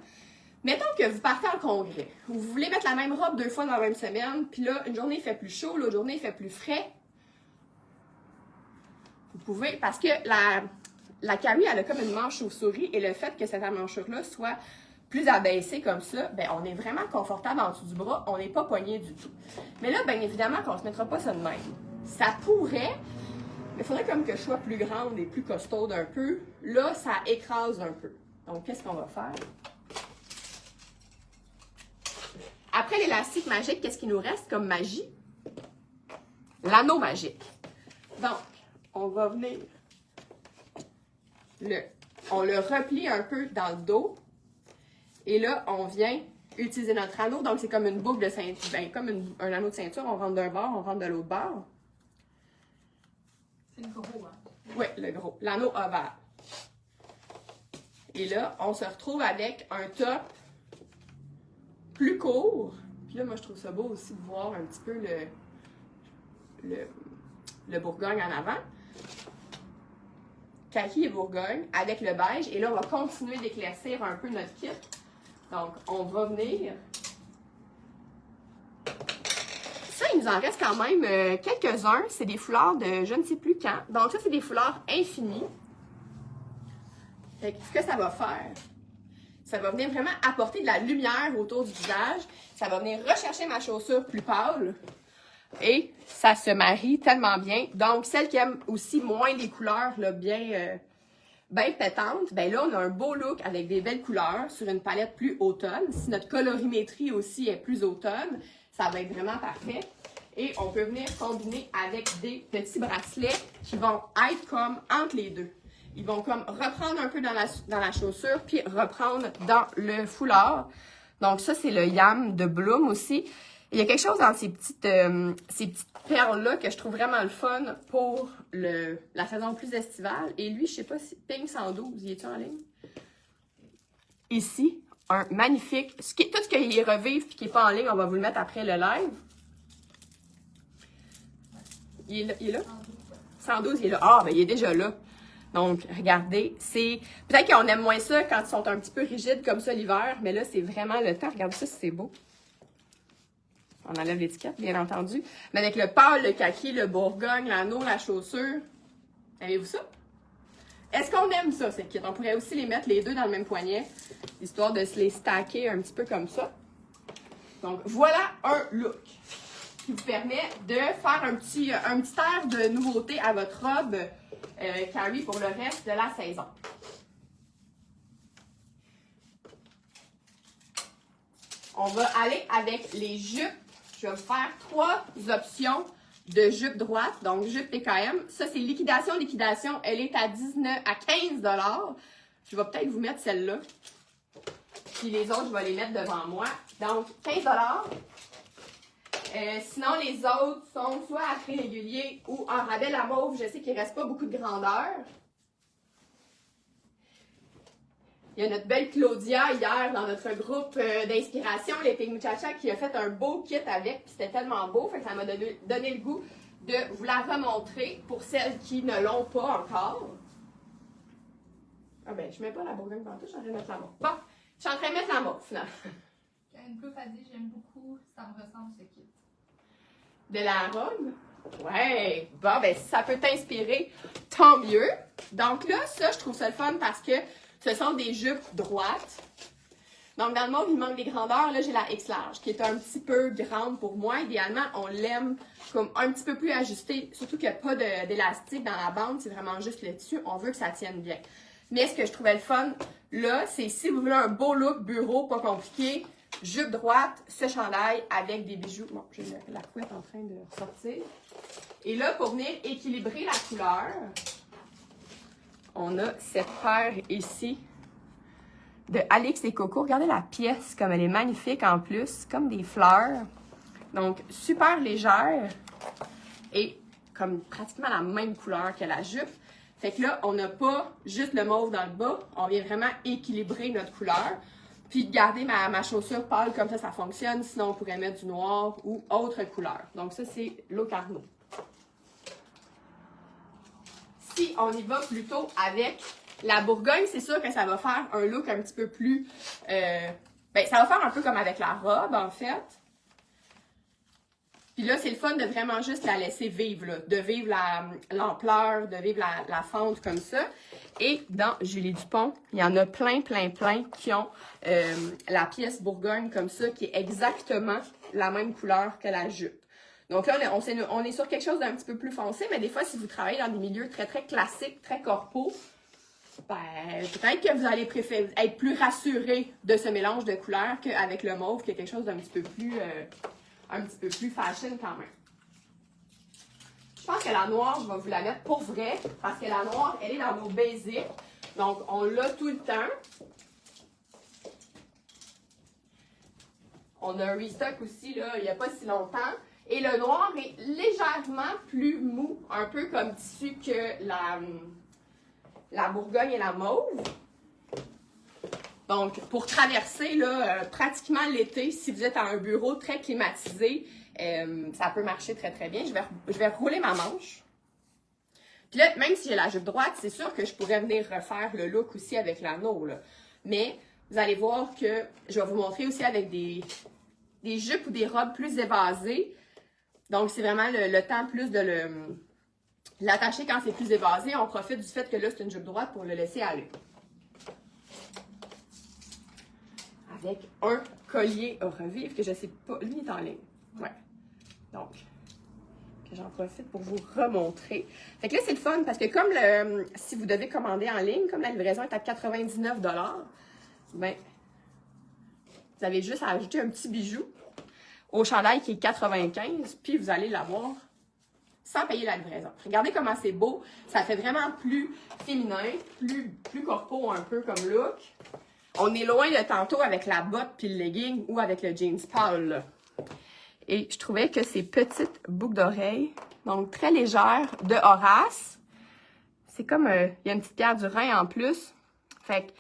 Mettons que vous partez en congrès. Vous voulez mettre la même robe 2 fois dans la même semaine, puis là, une journée il fait plus chaud, l'autre journée il fait plus frais. Vous pouvez, parce que la Carrie, elle a comme une manche chauve-souris, et le fait que cette manchure-là soit plus abaissée comme ça, ben on est vraiment confortable en dessous du bras, on n'est pas pogné du tout. Mais là, bien évidemment qu'on ne se mettra pas ça de même. Ça pourrait, mais il faudrait comme que je sois plus grande et plus costaude un peu. Là, ça écrase un peu. Donc, qu'est-ce qu'on va faire? Après l'élastique magique, qu'est-ce qui nous reste comme magie? L'anneau magique. Donc, on va venir, on le replie un peu dans le dos. Et là, on vient utiliser notre anneau. Donc, c'est comme une boucle de ceinture, ben, comme un anneau de ceinture. On rentre d'un bord, on rentre de l'autre bord. C'est le gros, hein? Oui, le gros. L'anneau ovale. Et là, on se retrouve avec un top plus court. Puis là, moi, je trouve ça beau aussi de voir un petit peu le Bourgogne en avant. Kaki et Bourgogne avec le beige. Et là, on va continuer d'éclaircir un peu notre kit. Donc, on va venir. Ça, il nous en reste quand même quelques-uns. C'est des foulards de je ne sais plus quand. Donc, ça, c'est des foulards infinis. Fait que ce que ça va faire, ça va venir vraiment apporter de la lumière autour du visage. Ça va venir rechercher ma chaussure plus pâle. Et ça se marie tellement bien. Donc, celles qui aiment aussi moins les couleurs là, bien pétantes, ben là, on a un beau look avec des belles couleurs sur une palette plus automne. Si notre colorimétrie aussi est plus automne, ça va être vraiment parfait. Et on peut venir combiner avec des petits bracelets qui vont être comme entre les deux. Ils vont comme reprendre un peu dans la chaussure, puis reprendre dans le foulard. Donc ça, c'est le Yam de Bloom aussi. Il y a quelque chose dans ces petites perles-là que je trouve vraiment le fun pour la saison plus estivale. Et lui, je sais pas si Pink 112, il est-tu en ligne? Ici, un magnifique... tout ce qui est Revive et qui n'est pas en ligne, on va vous le mettre après le live. Il est là? 112, il est là. Ah, ben il est déjà là. Donc, regardez, c'est... Peut-être qu'on aime moins ça quand ils sont un petit peu rigides comme ça l'hiver, mais là, c'est vraiment le temps. Regardez ça, c'est beau. On enlève l'étiquette, bien entendu. Mais avec le pâle, le kaki, le bourgogne, l'anneau, la chaussure. Avez-vous ça? Est-ce qu'on aime ça, ces kits? On pourrait aussi les mettre les deux dans le même poignet, histoire de se les stacker un petit peu comme ça. Donc, voilà un look qui vous permet de faire un petit air de nouveauté à votre robe Carrie pour le reste de la saison. On va aller avec les jupes. Je vais vous faire 3 options de jupe droite, donc jupe TKM. Ça, c'est liquidation. Elle est à 15 $. Je vais peut-être vous mettre celle-là. Puis les autres, je vais les mettre devant moi. Donc, 15 $. Sinon, les autres sont soit à prix régulier ou en rabais la mauve. Je sais qu'il ne reste pas beaucoup de grandeur. Il y a notre belle Claudia hier dans notre groupe d'inspiration, les Pink Muchacha, qui a fait un beau kit avec. Puis c'était tellement beau, fait que ça m'a donné le goût de vous la remontrer pour celles qui ne l'ont pas encore. Ah ben, je ne mets pas la Bourgogne pantoute, je suis en train de mettre la mauve. Bon, je suis en train de mettre la mauve, finalement. Karine Plouffe a dit, j'aime beaucoup, ça me ressemble ce kit. De la robe? Ouais! Bon, ben, si ça peut t'inspirer, tant mieux. Donc là, ça, je trouve ça le fun parce que ce sont des jupes droites. Donc, dans le mauve, il manque des grandeurs. Là, j'ai la X large, qui est un petit peu grande pour moi. Idéalement, on l'aime comme un petit peu plus ajustée. Surtout qu'il n'y a pas d'élastique dans la bande. C'est vraiment juste le tissu. On veut que ça tienne bien. Mais ce que je trouvais le fun, là, c'est si vous voulez un beau look bureau, pas compliqué, jupe droite, ce chandail avec des bijoux. Bon, j'ai la couette en train de ressortir. Et là, pour venir équilibrer la couleur, on a cette paire ici de Alix et Coco. Regardez la pièce, comme elle est magnifique en plus, comme des fleurs. Donc, super légère et comme pratiquement la même couleur que la jupe. Fait que là, on n'a pas juste le mauve dans le bas, on vient vraiment équilibrer notre couleur. Puis garder ma chaussure pâle comme ça fonctionne. Sinon, on pourrait mettre du noir ou autre couleur. Donc ça, c'est Locarno. Si on y va plutôt avec la Bourgogne, c'est sûr que ça va faire un look un petit peu plus... ça va faire un peu comme avec la robe, en fait. Puis là, c'est le fun de vraiment juste la laisser vivre, là, de vivre l'ampleur, de vivre la fente comme ça. Et dans Julie Dupont, il y en a plein qui ont la pièce Bourgogne comme ça, qui est exactement la même couleur que la jupe. Donc là, on est sur quelque chose d'un petit peu plus foncé, mais des fois, si vous travaillez dans des milieux très classiques, très corpaux, ben, peut-être que vous allez préférer être plus rassuré de ce mélange de couleurs qu'avec le mauve, qui est quelque chose d'un petit peu plus fashion quand même. Je pense que la noire, je vais vous la mettre pour vrai, parce que la noire, elle est dans nos basics. Donc, on l'a tout le temps. On a un restock aussi, là, il n'y a pas si longtemps. Et le noir est légèrement plus mou, un peu comme tissu que la Bourgogne et la mauve. Donc, pour traverser là, pratiquement l'été, si vous êtes à un bureau très climatisé, ça peut marcher très bien. Je vais rouler ma manche. Puis là, même si j'ai la jupe droite, c'est sûr que je pourrais venir refaire le look aussi avec l'anneau, là. Mais vous allez voir que je vais vous montrer aussi avec des jupes ou des robes plus évasées. Donc, c'est vraiment le temps plus de l'attacher quand c'est plus évasé. On profite du fait que là, c'est une jupe droite pour le laisser aller. Avec un collier au revivre que je sais pas. Lui, il est en ligne. Ouais. Donc, que j'en profite pour vous remontrer. Fait que là, c'est le fun parce que comme si vous devez commander en ligne, comme la livraison est à 99 $, ben, vous avez juste à ajouter un petit bijou au chandail qui est 95, puis vous allez l'avoir sans payer la livraison. Regardez comment c'est beau. Ça fait vraiment plus féminin, plus corpo un peu comme look. On est loin de tantôt avec la botte puis le legging ou avec le jeans pâle, là. Et je trouvais que ces petites boucles d'oreilles, donc très légères, de Horace, c'est comme, il y a une petite pierre du Rhin en plus. Fait que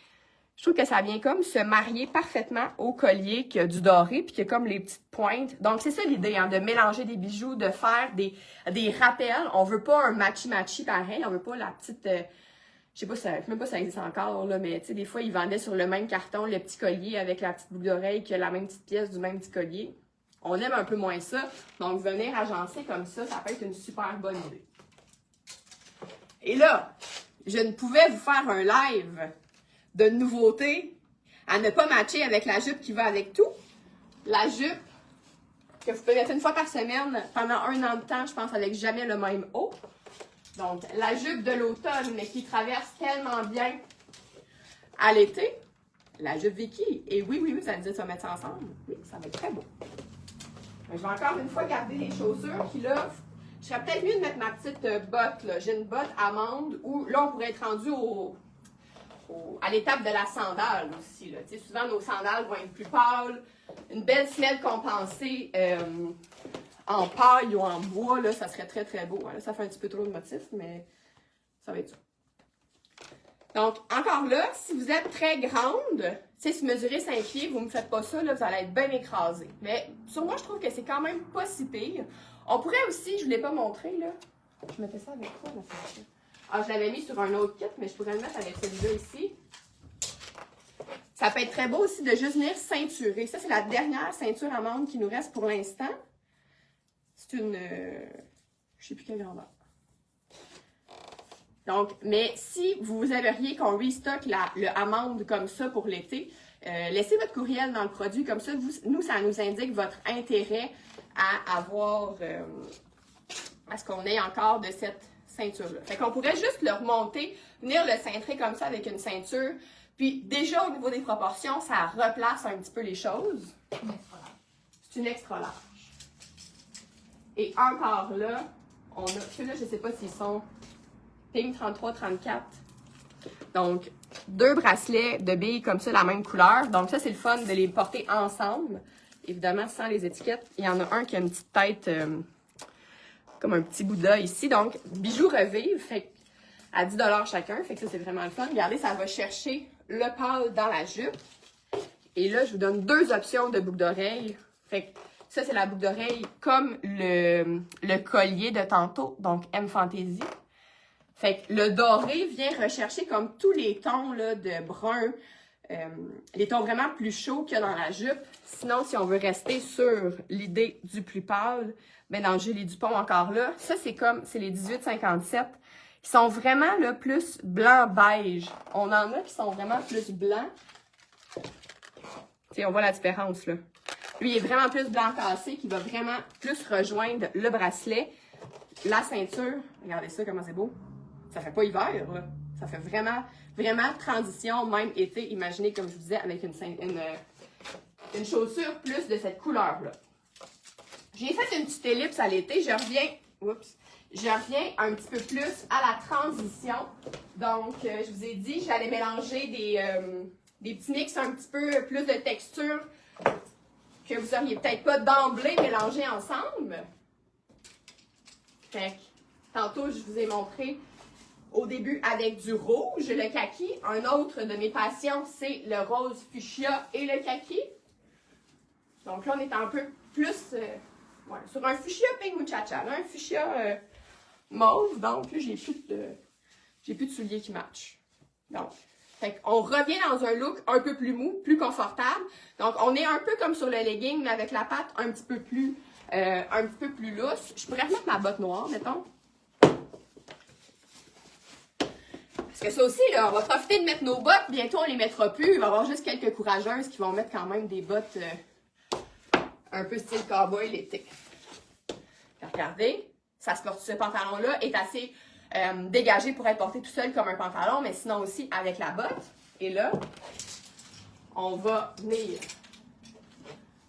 je trouve que ça vient comme se marier parfaitement au collier qui a du doré puis qui a comme les petites pointes. Donc c'est ça l'idée, hein, de mélanger des bijoux, de faire des rappels. On veut pas un matchy-matchy pareil, on veut pas la petite je sais pas, même pas si ça existe encore, là, mais tu sais, des fois, ils vendaient sur le même carton le petit collier avec la petite boucle d'oreille qui a la même petite pièce du même petit collier. On aime un peu moins ça. Donc, venir agencer comme ça peut être une super bonne idée. Et là, je ne pouvais vous faire un live de nouveautés à ne pas matcher avec la jupe qui va avec tout. La jupe que vous pouvez mettre une fois par semaine pendant 1 an de temps, je pense, avec jamais le même haut. Donc, la jupe de l'automne, mais qui traverse tellement bien à l'été. La jupe Vicky. Et oui, vous allez dire, tu vas mettre ça ensemble. Oui, ça va être très beau. Je vais encore une fois garder les chaussures qui, là, je serais peut-être mieux de mettre ma petite botte, là. J'ai une botte amande où, là, on pourrait être rendu à l'étape de la sandale aussi, là. Tu sais, souvent, nos sandales vont être plus pâles. Une belle semelle compensée en paille ou en bois, là, ça serait très, très beau. Là, ça fait un petit peu trop de motifs, mais ça va être ça. Donc, encore là, si vous êtes très grande, tu sais, si vous mesurez 5 pieds, vous ne me faites pas ça, là, vous allez être bien écrasé. Mais sur moi, je trouve que c'est quand même pas si pire. On pourrait aussi, je ne vous l'ai pas montré, là. Je mettais ça avec quoi, ma ceinture? Ah, je l'avais mis sur un autre kit, mais je pourrais le mettre avec celui-là ici. Ça peut être très beau aussi de juste venir ceinturer. Ça, c'est la dernière ceinture amande qui nous reste pour l'instant. C'est une... je ne sais plus quelle grandeur. Donc, mais si vous aimeriez qu'on restock le amande comme ça pour l'été, laissez votre courriel dans le produit. Comme ça, nous, ça nous indique votre intérêt à avoir... à ce qu'on ait encore de cette ceinture-là. Fait qu'on pourrait juste le remonter, venir le cintrer comme ça avec une ceinture. Puis déjà, au niveau des proportions, ça replace un petit peu les choses. C'est une extra large. Et encore là, on a... Ceux-là, je ne sais pas s'ils sont pink 33-34. Donc, 2 bracelets de billes comme ça, la même couleur. Donc ça, c'est le fun de les porter ensemble. Évidemment, sans les étiquettes. Il y en a un qui a une petite tête... comme un petit Bouddha ici. Donc, bijoux revive, fait à 10 $ chacun. Fait que ça, c'est vraiment le fun. Regardez, ça va chercher le pâle dans la jupe. Et là, je vous donne 2 options de boucle d'oreille. Fait que ça, c'est la boucle d'oreille comme le collier de tantôt, donc M Fantasy. Fait que le doré vient rechercher comme tous les tons là, de brun, les tons vraiment plus chauds qu'il y a dans la jupe. Sinon, si on veut rester sur l'idée du plus pâle, ben dans le Julie Dupont encore là, ça c'est les 1857. Ils sont vraiment là plus blanc-beige. On en a qui sont vraiment plus blancs. T'sais, on voit la différence là. Lui, il est vraiment plus blanc cassé, qui va vraiment plus rejoindre le bracelet, la ceinture. Regardez ça, comment c'est beau. Ça fait pas hiver, là. Ça fait vraiment, vraiment transition, même été. Imaginez, comme je vous disais, avec une chaussure plus de cette couleur-là. J'ai fait une petite ellipse à l'été. Je reviens un petit peu plus à la transition. Donc, je vous ai dit, j'allais mélanger des petits mix un petit peu plus de texture que vous auriez peut-être pas d'emblée mélangés ensemble. Fait que, tantôt, je vous ai montré au début avec du rouge, le kaki. Un autre de mes passions, c'est le rose fuchsia et le kaki. Donc là, on est un peu plus sur un fuchsia pink muchacha. Là, un fuchsia mauve. Donc là, j'ai plus de souliers qui matchent. Donc, fait qu'on revient dans un look un peu plus mou, plus confortable. Donc, on est un peu comme sur le legging, mais avec la patte un petit peu plus lousse. Je pourrais remettre ma botte noire, mettons. Parce que ça aussi, là, on va profiter de mettre nos bottes. Bientôt, on les mettra plus. Il va y avoir juste quelques courageuses qui vont mettre quand même des bottes un peu style cowboy l'été. Regardez, ce pantalon-là est assez dégagé pour être porté tout seul comme un pantalon, mais sinon aussi avec la botte. Et là, on va venir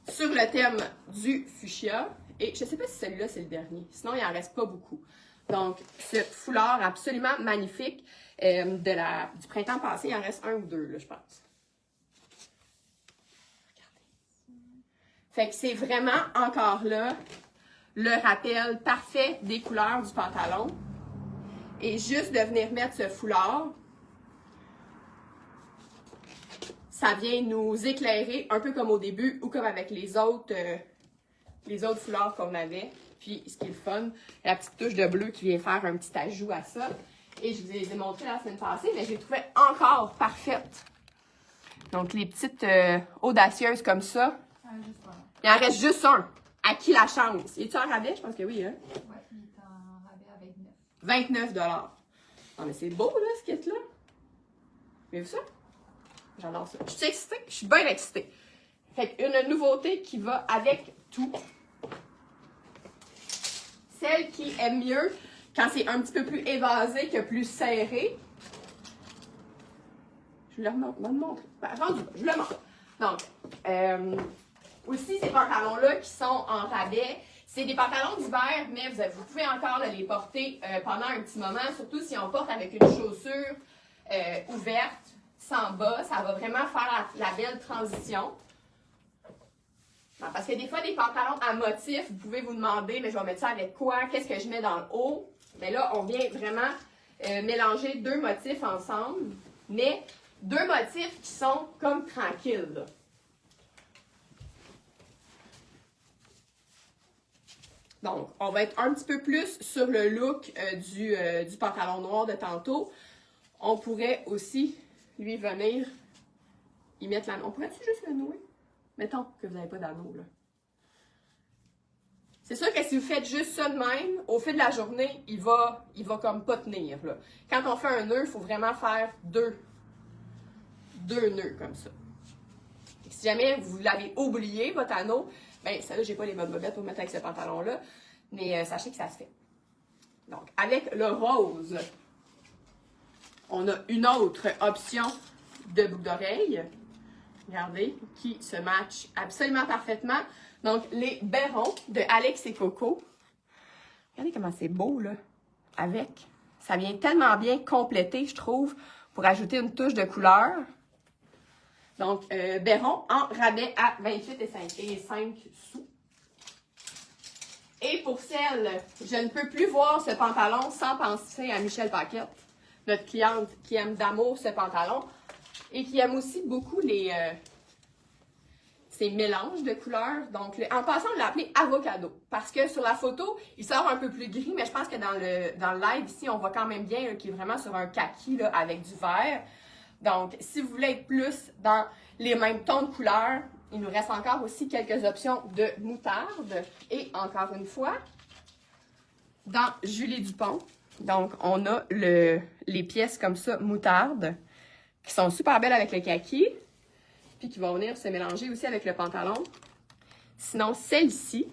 sur le thème du fuchsia. Et je ne sais pas si celui-là, c'est le dernier. Sinon, il n'en reste pas beaucoup. Donc, ce foulard absolument magnifique du printemps passé, il en reste un ou deux, là, je pense. Regardez. Fait que c'est vraiment, encore là, le rappel parfait des couleurs du pantalon. Et juste de venir mettre ce foulard, ça vient nous éclairer un peu comme au début ou comme avec les autres foulards qu'on avait. Puis, ce qui est le fun, la petite touche de bleu qui vient faire un petit ajout à ça. Et je vous les ai montrées la semaine passée, mais je les trouvais encore parfaites. Donc, les petites audacieuses comme ça. Juste voilà. Il en reste juste un. À qui la chance? Il est-tu en rabais? Je pense que oui, hein? Ouais, il est en rabais à 29. 29 $. Non, mais c'est beau, là, ce kit-là. Vous avez vu ça? J'adore ça. Je suis excitée. Je suis bien excitée. Fait qu'une nouveauté qui va avec tout. Celle qui aime mieux quand c'est un petit peu plus évasé que plus serré. Je vais le montrer. Ben, rendu là, je le montre. Donc, aussi, ces pantalons-là qui sont en rabais, c'est des pantalons d'hiver, mais vous pouvez encore là, les porter pendant un petit moment, surtout si on porte avec une chaussure ouverte, sans bas. Ça va vraiment faire la belle transition. Non, parce que des fois, des pantalons à motifs, vous pouvez vous demander, mais je vais mettre ça avec quoi? Qu'est-ce que je mets dans le haut? Mais là, on vient vraiment mélanger deux motifs ensemble, mais deux motifs qui sont comme tranquilles. Là. Donc, on va être un petit peu plus sur le look du pantalon noir de tantôt. On pourrait aussi, lui, venir y mettre l'anneau. On pourrait-tu juste le nouer? Mettons que vous n'avez pas d'anneau, là. C'est sûr que si vous faites juste ça de même, au fil de la journée, il va comme pas tenir, là. Quand on fait un nœud, il faut vraiment faire deux nœuds comme ça. Et si jamais vous l'avez oublié, votre anneau, ben ça là, j'ai pas les bonnes bobettes pour mettre avec ce pantalon-là, mais sachez que ça se fait. Donc, avec le rose, on a une autre option de boucle d'oreille. Regardez, qui se match absolument parfaitement. Donc, les Berrons de Alex et Coco. Regardez comment c'est beau, là, avec. Ça vient tellement bien compléter, je trouve, pour ajouter une touche de couleur. Donc, Berron en rabais à 28,5 sous. Et pour celle, je ne peux plus voir ce pantalon sans penser à Michel Paquette, notre cliente qui aime d'amour ce pantalon et qui aime aussi beaucoup ces mélanges de couleurs. Donc, en passant, on l'a appelé avocado parce que sur la photo, il sort un peu plus gris, mais je pense que dans le live ici, on voit quand même bien qu'il est vraiment sur un kaki là, avec du vert. Donc, si vous voulez être plus dans les mêmes tons de couleurs, il nous reste encore aussi quelques options de moutarde. Et encore une fois, dans Julie Dupont, donc on a les pièces comme ça, moutarde, qui sont super belles avec le kaki, puis qui vont venir se mélanger aussi avec le pantalon. Sinon, celle-ci,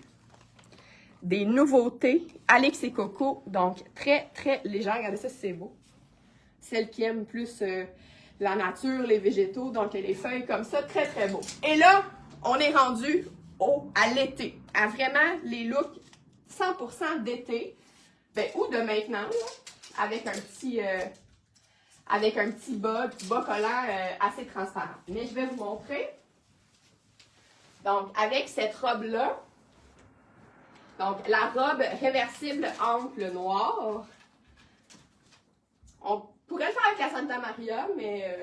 des nouveautés, Alex et Coco, donc très, très légère. Regardez ça, c'est beau. Celle qui aime plus la nature, les végétaux, donc les feuilles comme ça, très, très beau. Et là, on est rendu à l'été, à vraiment les looks 100% d'été, ben, ou de maintenant, là, avec un petit bas collant assez transparent. Mais je vais vous montrer. Donc, avec cette robe-là, donc la robe réversible ample noire, on pourrait le faire avec la Santa Maria, mais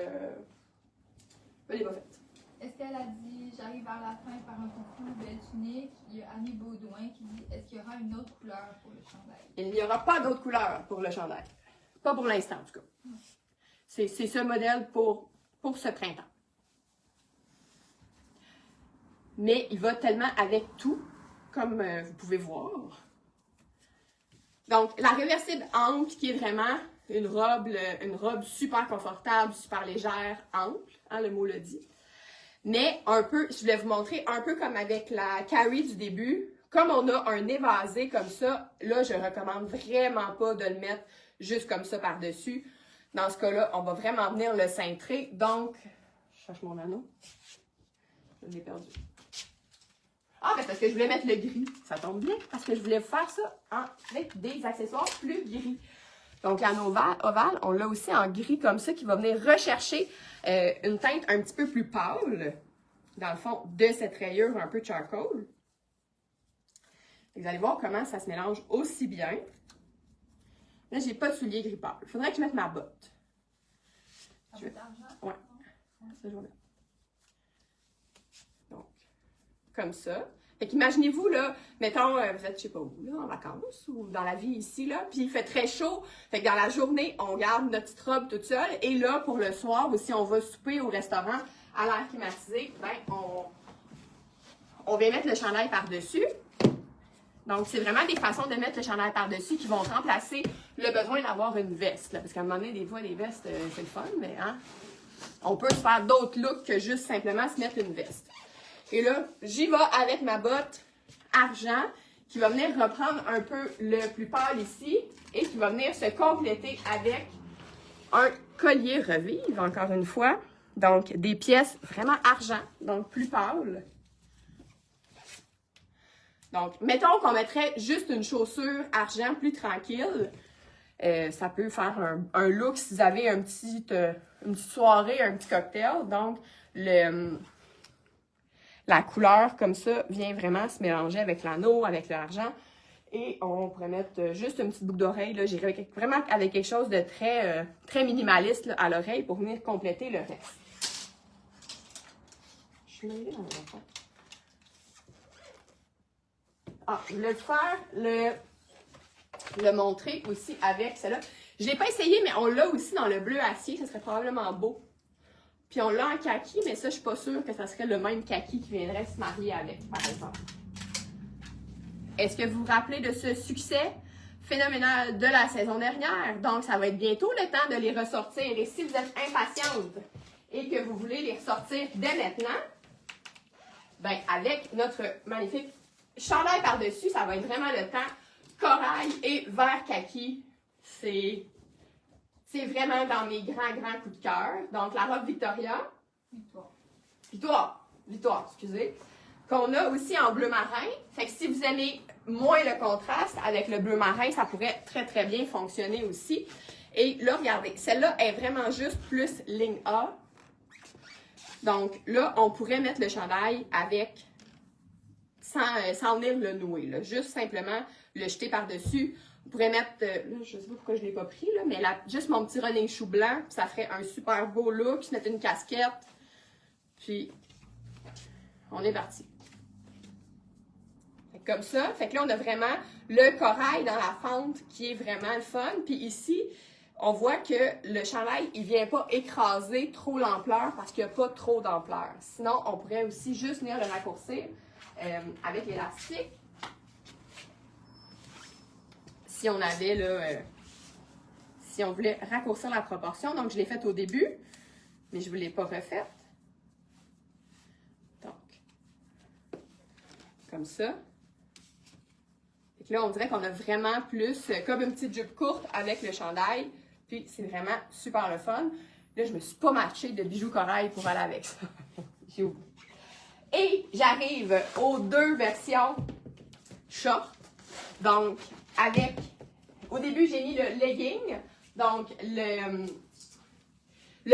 je l'ai pas faite. Estelle a dit « J'arrive vers la fin par un concours belle tunique ». Il y a Annie Baudouin qui dit « Est-ce qu'il y aura une autre couleur pour le chandail? » Il n'y aura pas d'autre couleur pour le chandail. Pas pour l'instant, en tout cas. C'est ce modèle pour ce printemps. Mais il va tellement avec tout, comme vous pouvez voir. Donc, la réversible ample, qui est vraiment une robe super confortable, super légère, ample, hein, le mot le dit. Mais un peu, je voulais vous montrer, un peu comme avec la Carrie du début, comme on a un évasé comme ça, là, je recommande vraiment pas de le mettre juste comme ça par-dessus. Dans ce cas-là, on va vraiment venir le cintrer. Donc, je cherche mon anneau. Je l'ai perdu. Ah, mais parce que je voulais mettre le gris. Ça tombe bien, parce que je voulais faire ça avec des accessoires plus gris. Donc, l'anneau ovale, on l'a aussi en gris comme ça, qui va venir rechercher une teinte un petit peu plus pâle, dans le fond, de cette rayure un peu charcoal. Vous allez voir comment ça se mélange aussi bien. Là, j'ai pas de souliers gris pâle. Il faudrait que je mette ma botte. Je... d'argent? Ouais. Ça, je vais mettre. Donc, comme ça. Fait qu'imaginez-vous, là, mettons, vous êtes, je sais pas où, là, en vacances ou dans la vie ici, là, puis il fait très chaud. Fait que dans la journée, on garde notre petite robe toute seule. Et là, pour le soir, ou si on va souper au restaurant à l'air climatisé, ben, on vient mettre le chandail par-dessus. Donc, c'est vraiment des façons de mettre le chandail par-dessus qui vont remplacer le besoin d'avoir une veste. Là, parce qu'à un moment donné, des fois, les vestes, c'est le fun, mais hein, on peut se faire d'autres looks que juste simplement se mettre une veste. Et là, j'y vais avec ma botte argent qui va venir reprendre un peu le plus pâle ici et qui va venir se compléter avec un collier revive, encore une fois. Donc, des pièces vraiment argent, donc plus pâles. Donc, mettons qu'on mettrait juste une chaussure argent plus tranquille. Ça peut faire un look si vous avez une petite soirée, un petit cocktail. Donc, la couleur comme ça vient vraiment se mélanger avec l'anneau, avec l'argent. Et on pourrait mettre juste une petite boucle d'oreille. J'irais vraiment avec quelque chose de très, très minimaliste là, à l'oreille pour venir compléter le reste. Je suis mêlée dans mon enfant. Ah, je voulais faire le montrer aussi avec celle-là. Je ne l'ai pas essayé, mais on l'a aussi dans le bleu acier. Ça serait probablement beau. Puis on l'a en kaki, mais ça, je ne suis pas sûre que ça serait le même kaki qui viendrait se marier avec, par exemple. Est-ce que vous vous rappelez de ce succès phénoménal de la saison dernière? Donc, ça va être bientôt le temps de les ressortir. Et si vous êtes impatiente et que vous voulez les ressortir dès maintenant, ben avec notre magnifique chandail par-dessus, ça va être vraiment le temps. Corail et vert kaki, c'est vraiment dans mes grands coups de cœur. Donc, la robe Victoria. Victoire, excusez. Qu'on a aussi en bleu marin. Fait que si vous aimez moins le contraste avec le bleu marin, ça pourrait très, très bien fonctionner aussi. Et là, regardez, celle-là est vraiment juste plus ligne A. Donc, là, on pourrait mettre le chandail avec... sans venir le nouer, là. Juste simplement le jeter par-dessus. Vous pourrez mettre, là, je ne sais pas pourquoi je ne l'ai pas pris, là, mais juste mon petit running shoe blanc, puis ça ferait un super beau look. Se mettre une casquette, puis on est parti. Fait que comme ça, fait que là, on a vraiment le corail dans la fente qui est vraiment le fun. Puis ici, on voit que le chandail, il ne vient pas écraser trop l'ampleur parce qu'il n'y a pas trop d'ampleur. Sinon, on pourrait aussi juste venir le raccourcir avec l'élastique. Si on avait là, si on voulait raccourcir la proportion. Donc, je l'ai faite au début, mais je ne vous l'ai pas refaite. Donc, comme ça. Et là, on dirait qu'on a vraiment plus comme une petite jupe courte avec le chandail. Puis, c'est vraiment super le fun. Là, je ne me suis pas matchée de bijoux corail pour aller avec ça. J'ai oublié. Et j'arrive aux deux versions short. Donc, avec... Au début, j'ai mis le legging. Donc, le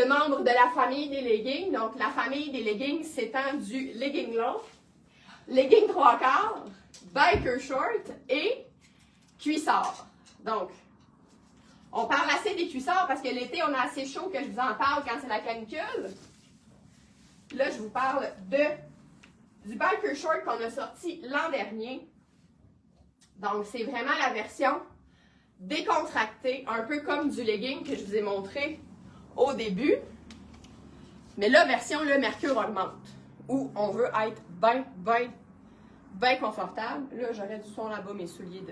membre de la famille des leggings. Donc, la famille des leggings s'étend du legging long, legging 3/4, biker short et cuissard. Donc, on parle assez des cuissards parce que l'été, on a assez chaud que je vous en parle quand c'est la canicule. Là, je vous parle du biker short qu'on a sorti l'an dernier. Donc, c'est vraiment la version décontractée, un peu comme du legging que je vous ai montré au début. Mais la version, le mercure augmente, où on veut être bien confortable. Là, j'aurais du son là-bas, mes souliers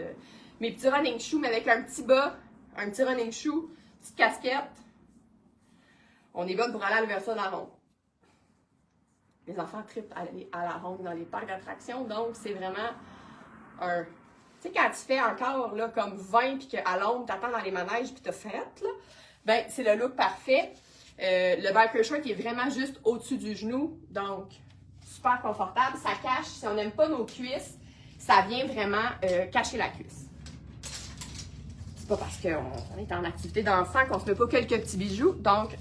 mes petits running shoes, mais avec un petit bas, un petit running shoe, petite casquette. On est bon pour aller à l'ouverture de la ronde. Les enfants trippent à aller à la ronde dans les parcs d'attractions, donc c'est vraiment un... Tu sais, quand tu fais encore là, comme 20 puis qu'à l'ombre, tu attends dans les manèges puis tu as fait, là, ben c'est le look parfait. Le biker short qui est vraiment juste au-dessus du genou, donc super confortable. Ça cache, si on n'aime pas nos cuisses, ça vient vraiment cacher la cuisse. C'est pas parce qu'on est en activité d'enfant qu'on se met pas quelques petits bijoux. Donc,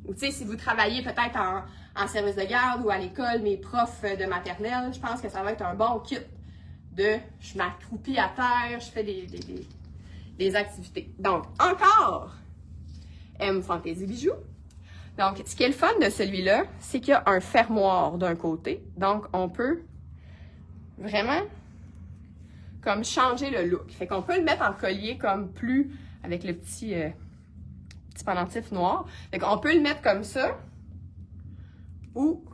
ou tu sais, si vous travaillez peut-être en service de garde ou à l'école, mes profs de maternelle, je pense que ça va être un bon kit de je m'accroupis à terre, je fais des activités. Donc, encore M Fantasy Bijoux. Donc, ce qui est le fun de celui-là, c'est qu'il y a un fermoir d'un côté. Donc, on peut vraiment comme changer le look. Fait qu'on peut le mettre en collier comme plus avec le petit pendentif noir. Fait qu'on peut le mettre comme ça ou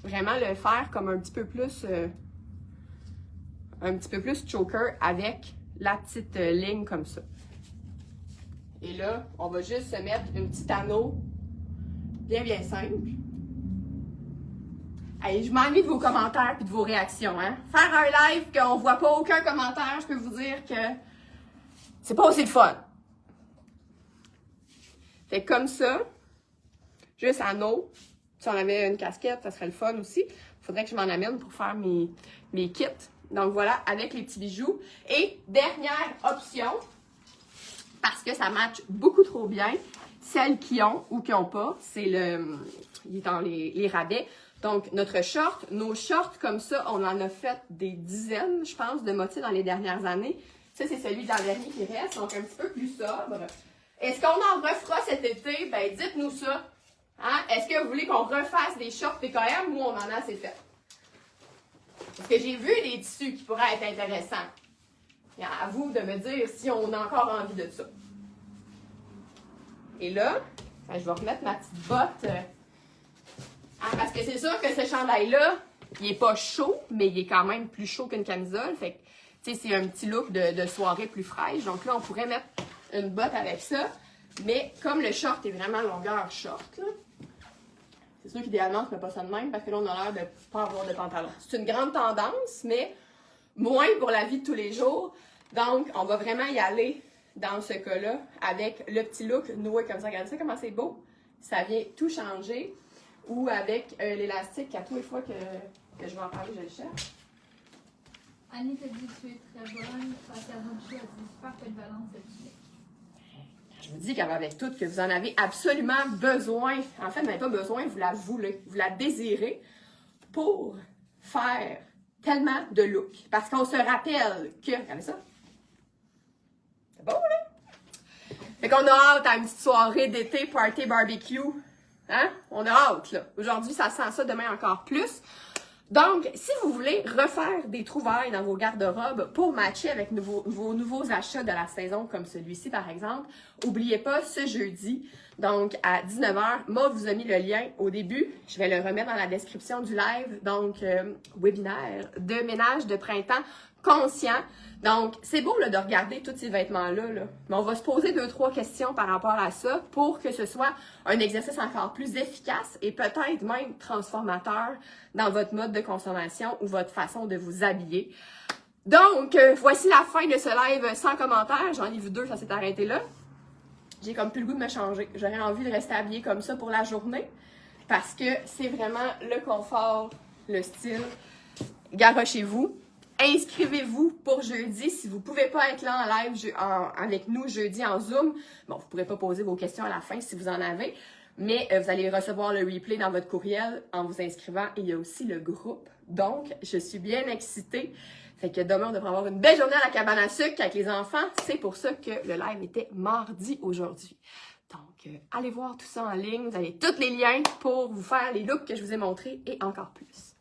vraiment le faire comme un petit peu plus choker avec la petite ligne comme ça. Et là, on va juste se mettre une petite anneau bien simple. Allez, je m'ennuie de vos commentaires et de vos réactions. Hein? Faire un live qu'on voit pas aucun commentaire, je peux vous dire que c'est pas aussi le fun. Fait que comme ça, juste anneau. Si on avait une casquette, ça serait le fun aussi. Il faudrait que je m'en amène pour faire mes kits. Donc voilà, avec les petits bijoux. Et dernière option, parce que ça matche beaucoup trop bien, celles qui ont ou qui n'ont pas, c'est il est dans les rabais. Donc notre short, nos shorts comme ça, on en a fait des dizaines, je pense, de motifs dans les dernières années. Ça, c'est celui dans le dernier qui reste, donc un petit peu plus sobre. Est-ce qu'on en refera cet été? Ben, dites-nous ça. Hein? Est-ce que vous voulez qu'on refasse des shorts PKM ou on en a assez fait? Parce que j'ai vu des tissus qui pourraient être intéressants. Et à vous de me dire si on a encore envie de ça. Et là, ben, je vais remettre ma petite botte. Parce que c'est sûr que ce chandail-là, il n'est pas chaud, mais il est quand même plus chaud qu'une camisole. Fait que, tu sais, c'est un petit look de soirée plus fraîche. Donc là, on pourrait mettre une botte avec ça. Mais comme le short est vraiment longueur short, là, c'est sûr qu'idéalement, on ne fait pas ça de même parce que là, on a l'air de ne pas avoir de pantalon. C'est une grande tendance, mais moins pour la vie de tous les jours. Donc, on va vraiment y aller dans ce cas-là avec le petit look noué comme ça. Regardez ça, comment c'est beau. Ça vient tout changer. Ou avec l'élastique à tous les fois que je vais en parler, je le cherche. Annie te dit que tu es très bonne. Pascal Monchou a dit super polyvalente cette gilet. Je vous dis qu'avec tout, que vous en avez absolument besoin. En fait, vous n'avez pas besoin, vous la voulez, vous la désirez pour faire tellement de looks. Parce qu'on se rappelle que... Regardez ça. C'est beau, là? Fait qu'on a hâte à une petite soirée d'été, party, barbecue. Hein? On a hâte, là. Aujourd'hui, ça sent ça, demain encore plus. Donc, si vous voulez refaire des trouvailles dans vos garde-robes pour matcher avec vos nouveaux achats de la saison, comme celui-ci par exemple, n'oubliez pas ce jeudi, donc à 19h, Maud vous a mis le lien au début, je vais le remettre dans la description du live, donc webinaire de ménage de printemps conscient. Donc, c'est beau là, de regarder tous ces vêtements-là, là. Mais on va se poser 2-3 questions par rapport à ça pour que ce soit un exercice encore plus efficace et peut-être même transformateur dans votre mode de consommation ou votre façon de vous habiller. Donc, voici la fin de ce live sans commentaires. J'en ai vu 2, ça s'est arrêté là. J'ai comme plus le goût de me changer. J'aurais envie de rester habillée comme ça pour la journée parce que c'est vraiment le confort, le style. Garochez-vous. Inscrivez-vous pour jeudi. Si vous ne pouvez pas être là en live avec nous jeudi en Zoom, bon, vous ne pourrez pas poser vos questions à la fin si vous en avez, mais vous allez recevoir le replay dans votre courriel en vous inscrivant. Et il y a aussi le groupe. Donc, je suis bien excitée. Fait que demain, on devrait avoir une belle journée à la cabane à sucre avec les enfants. C'est pour ça que le live était mardi aujourd'hui. Donc, allez voir tout ça en ligne. Vous avez tous les liens pour vous faire les looks que je vous ai montrés et encore plus.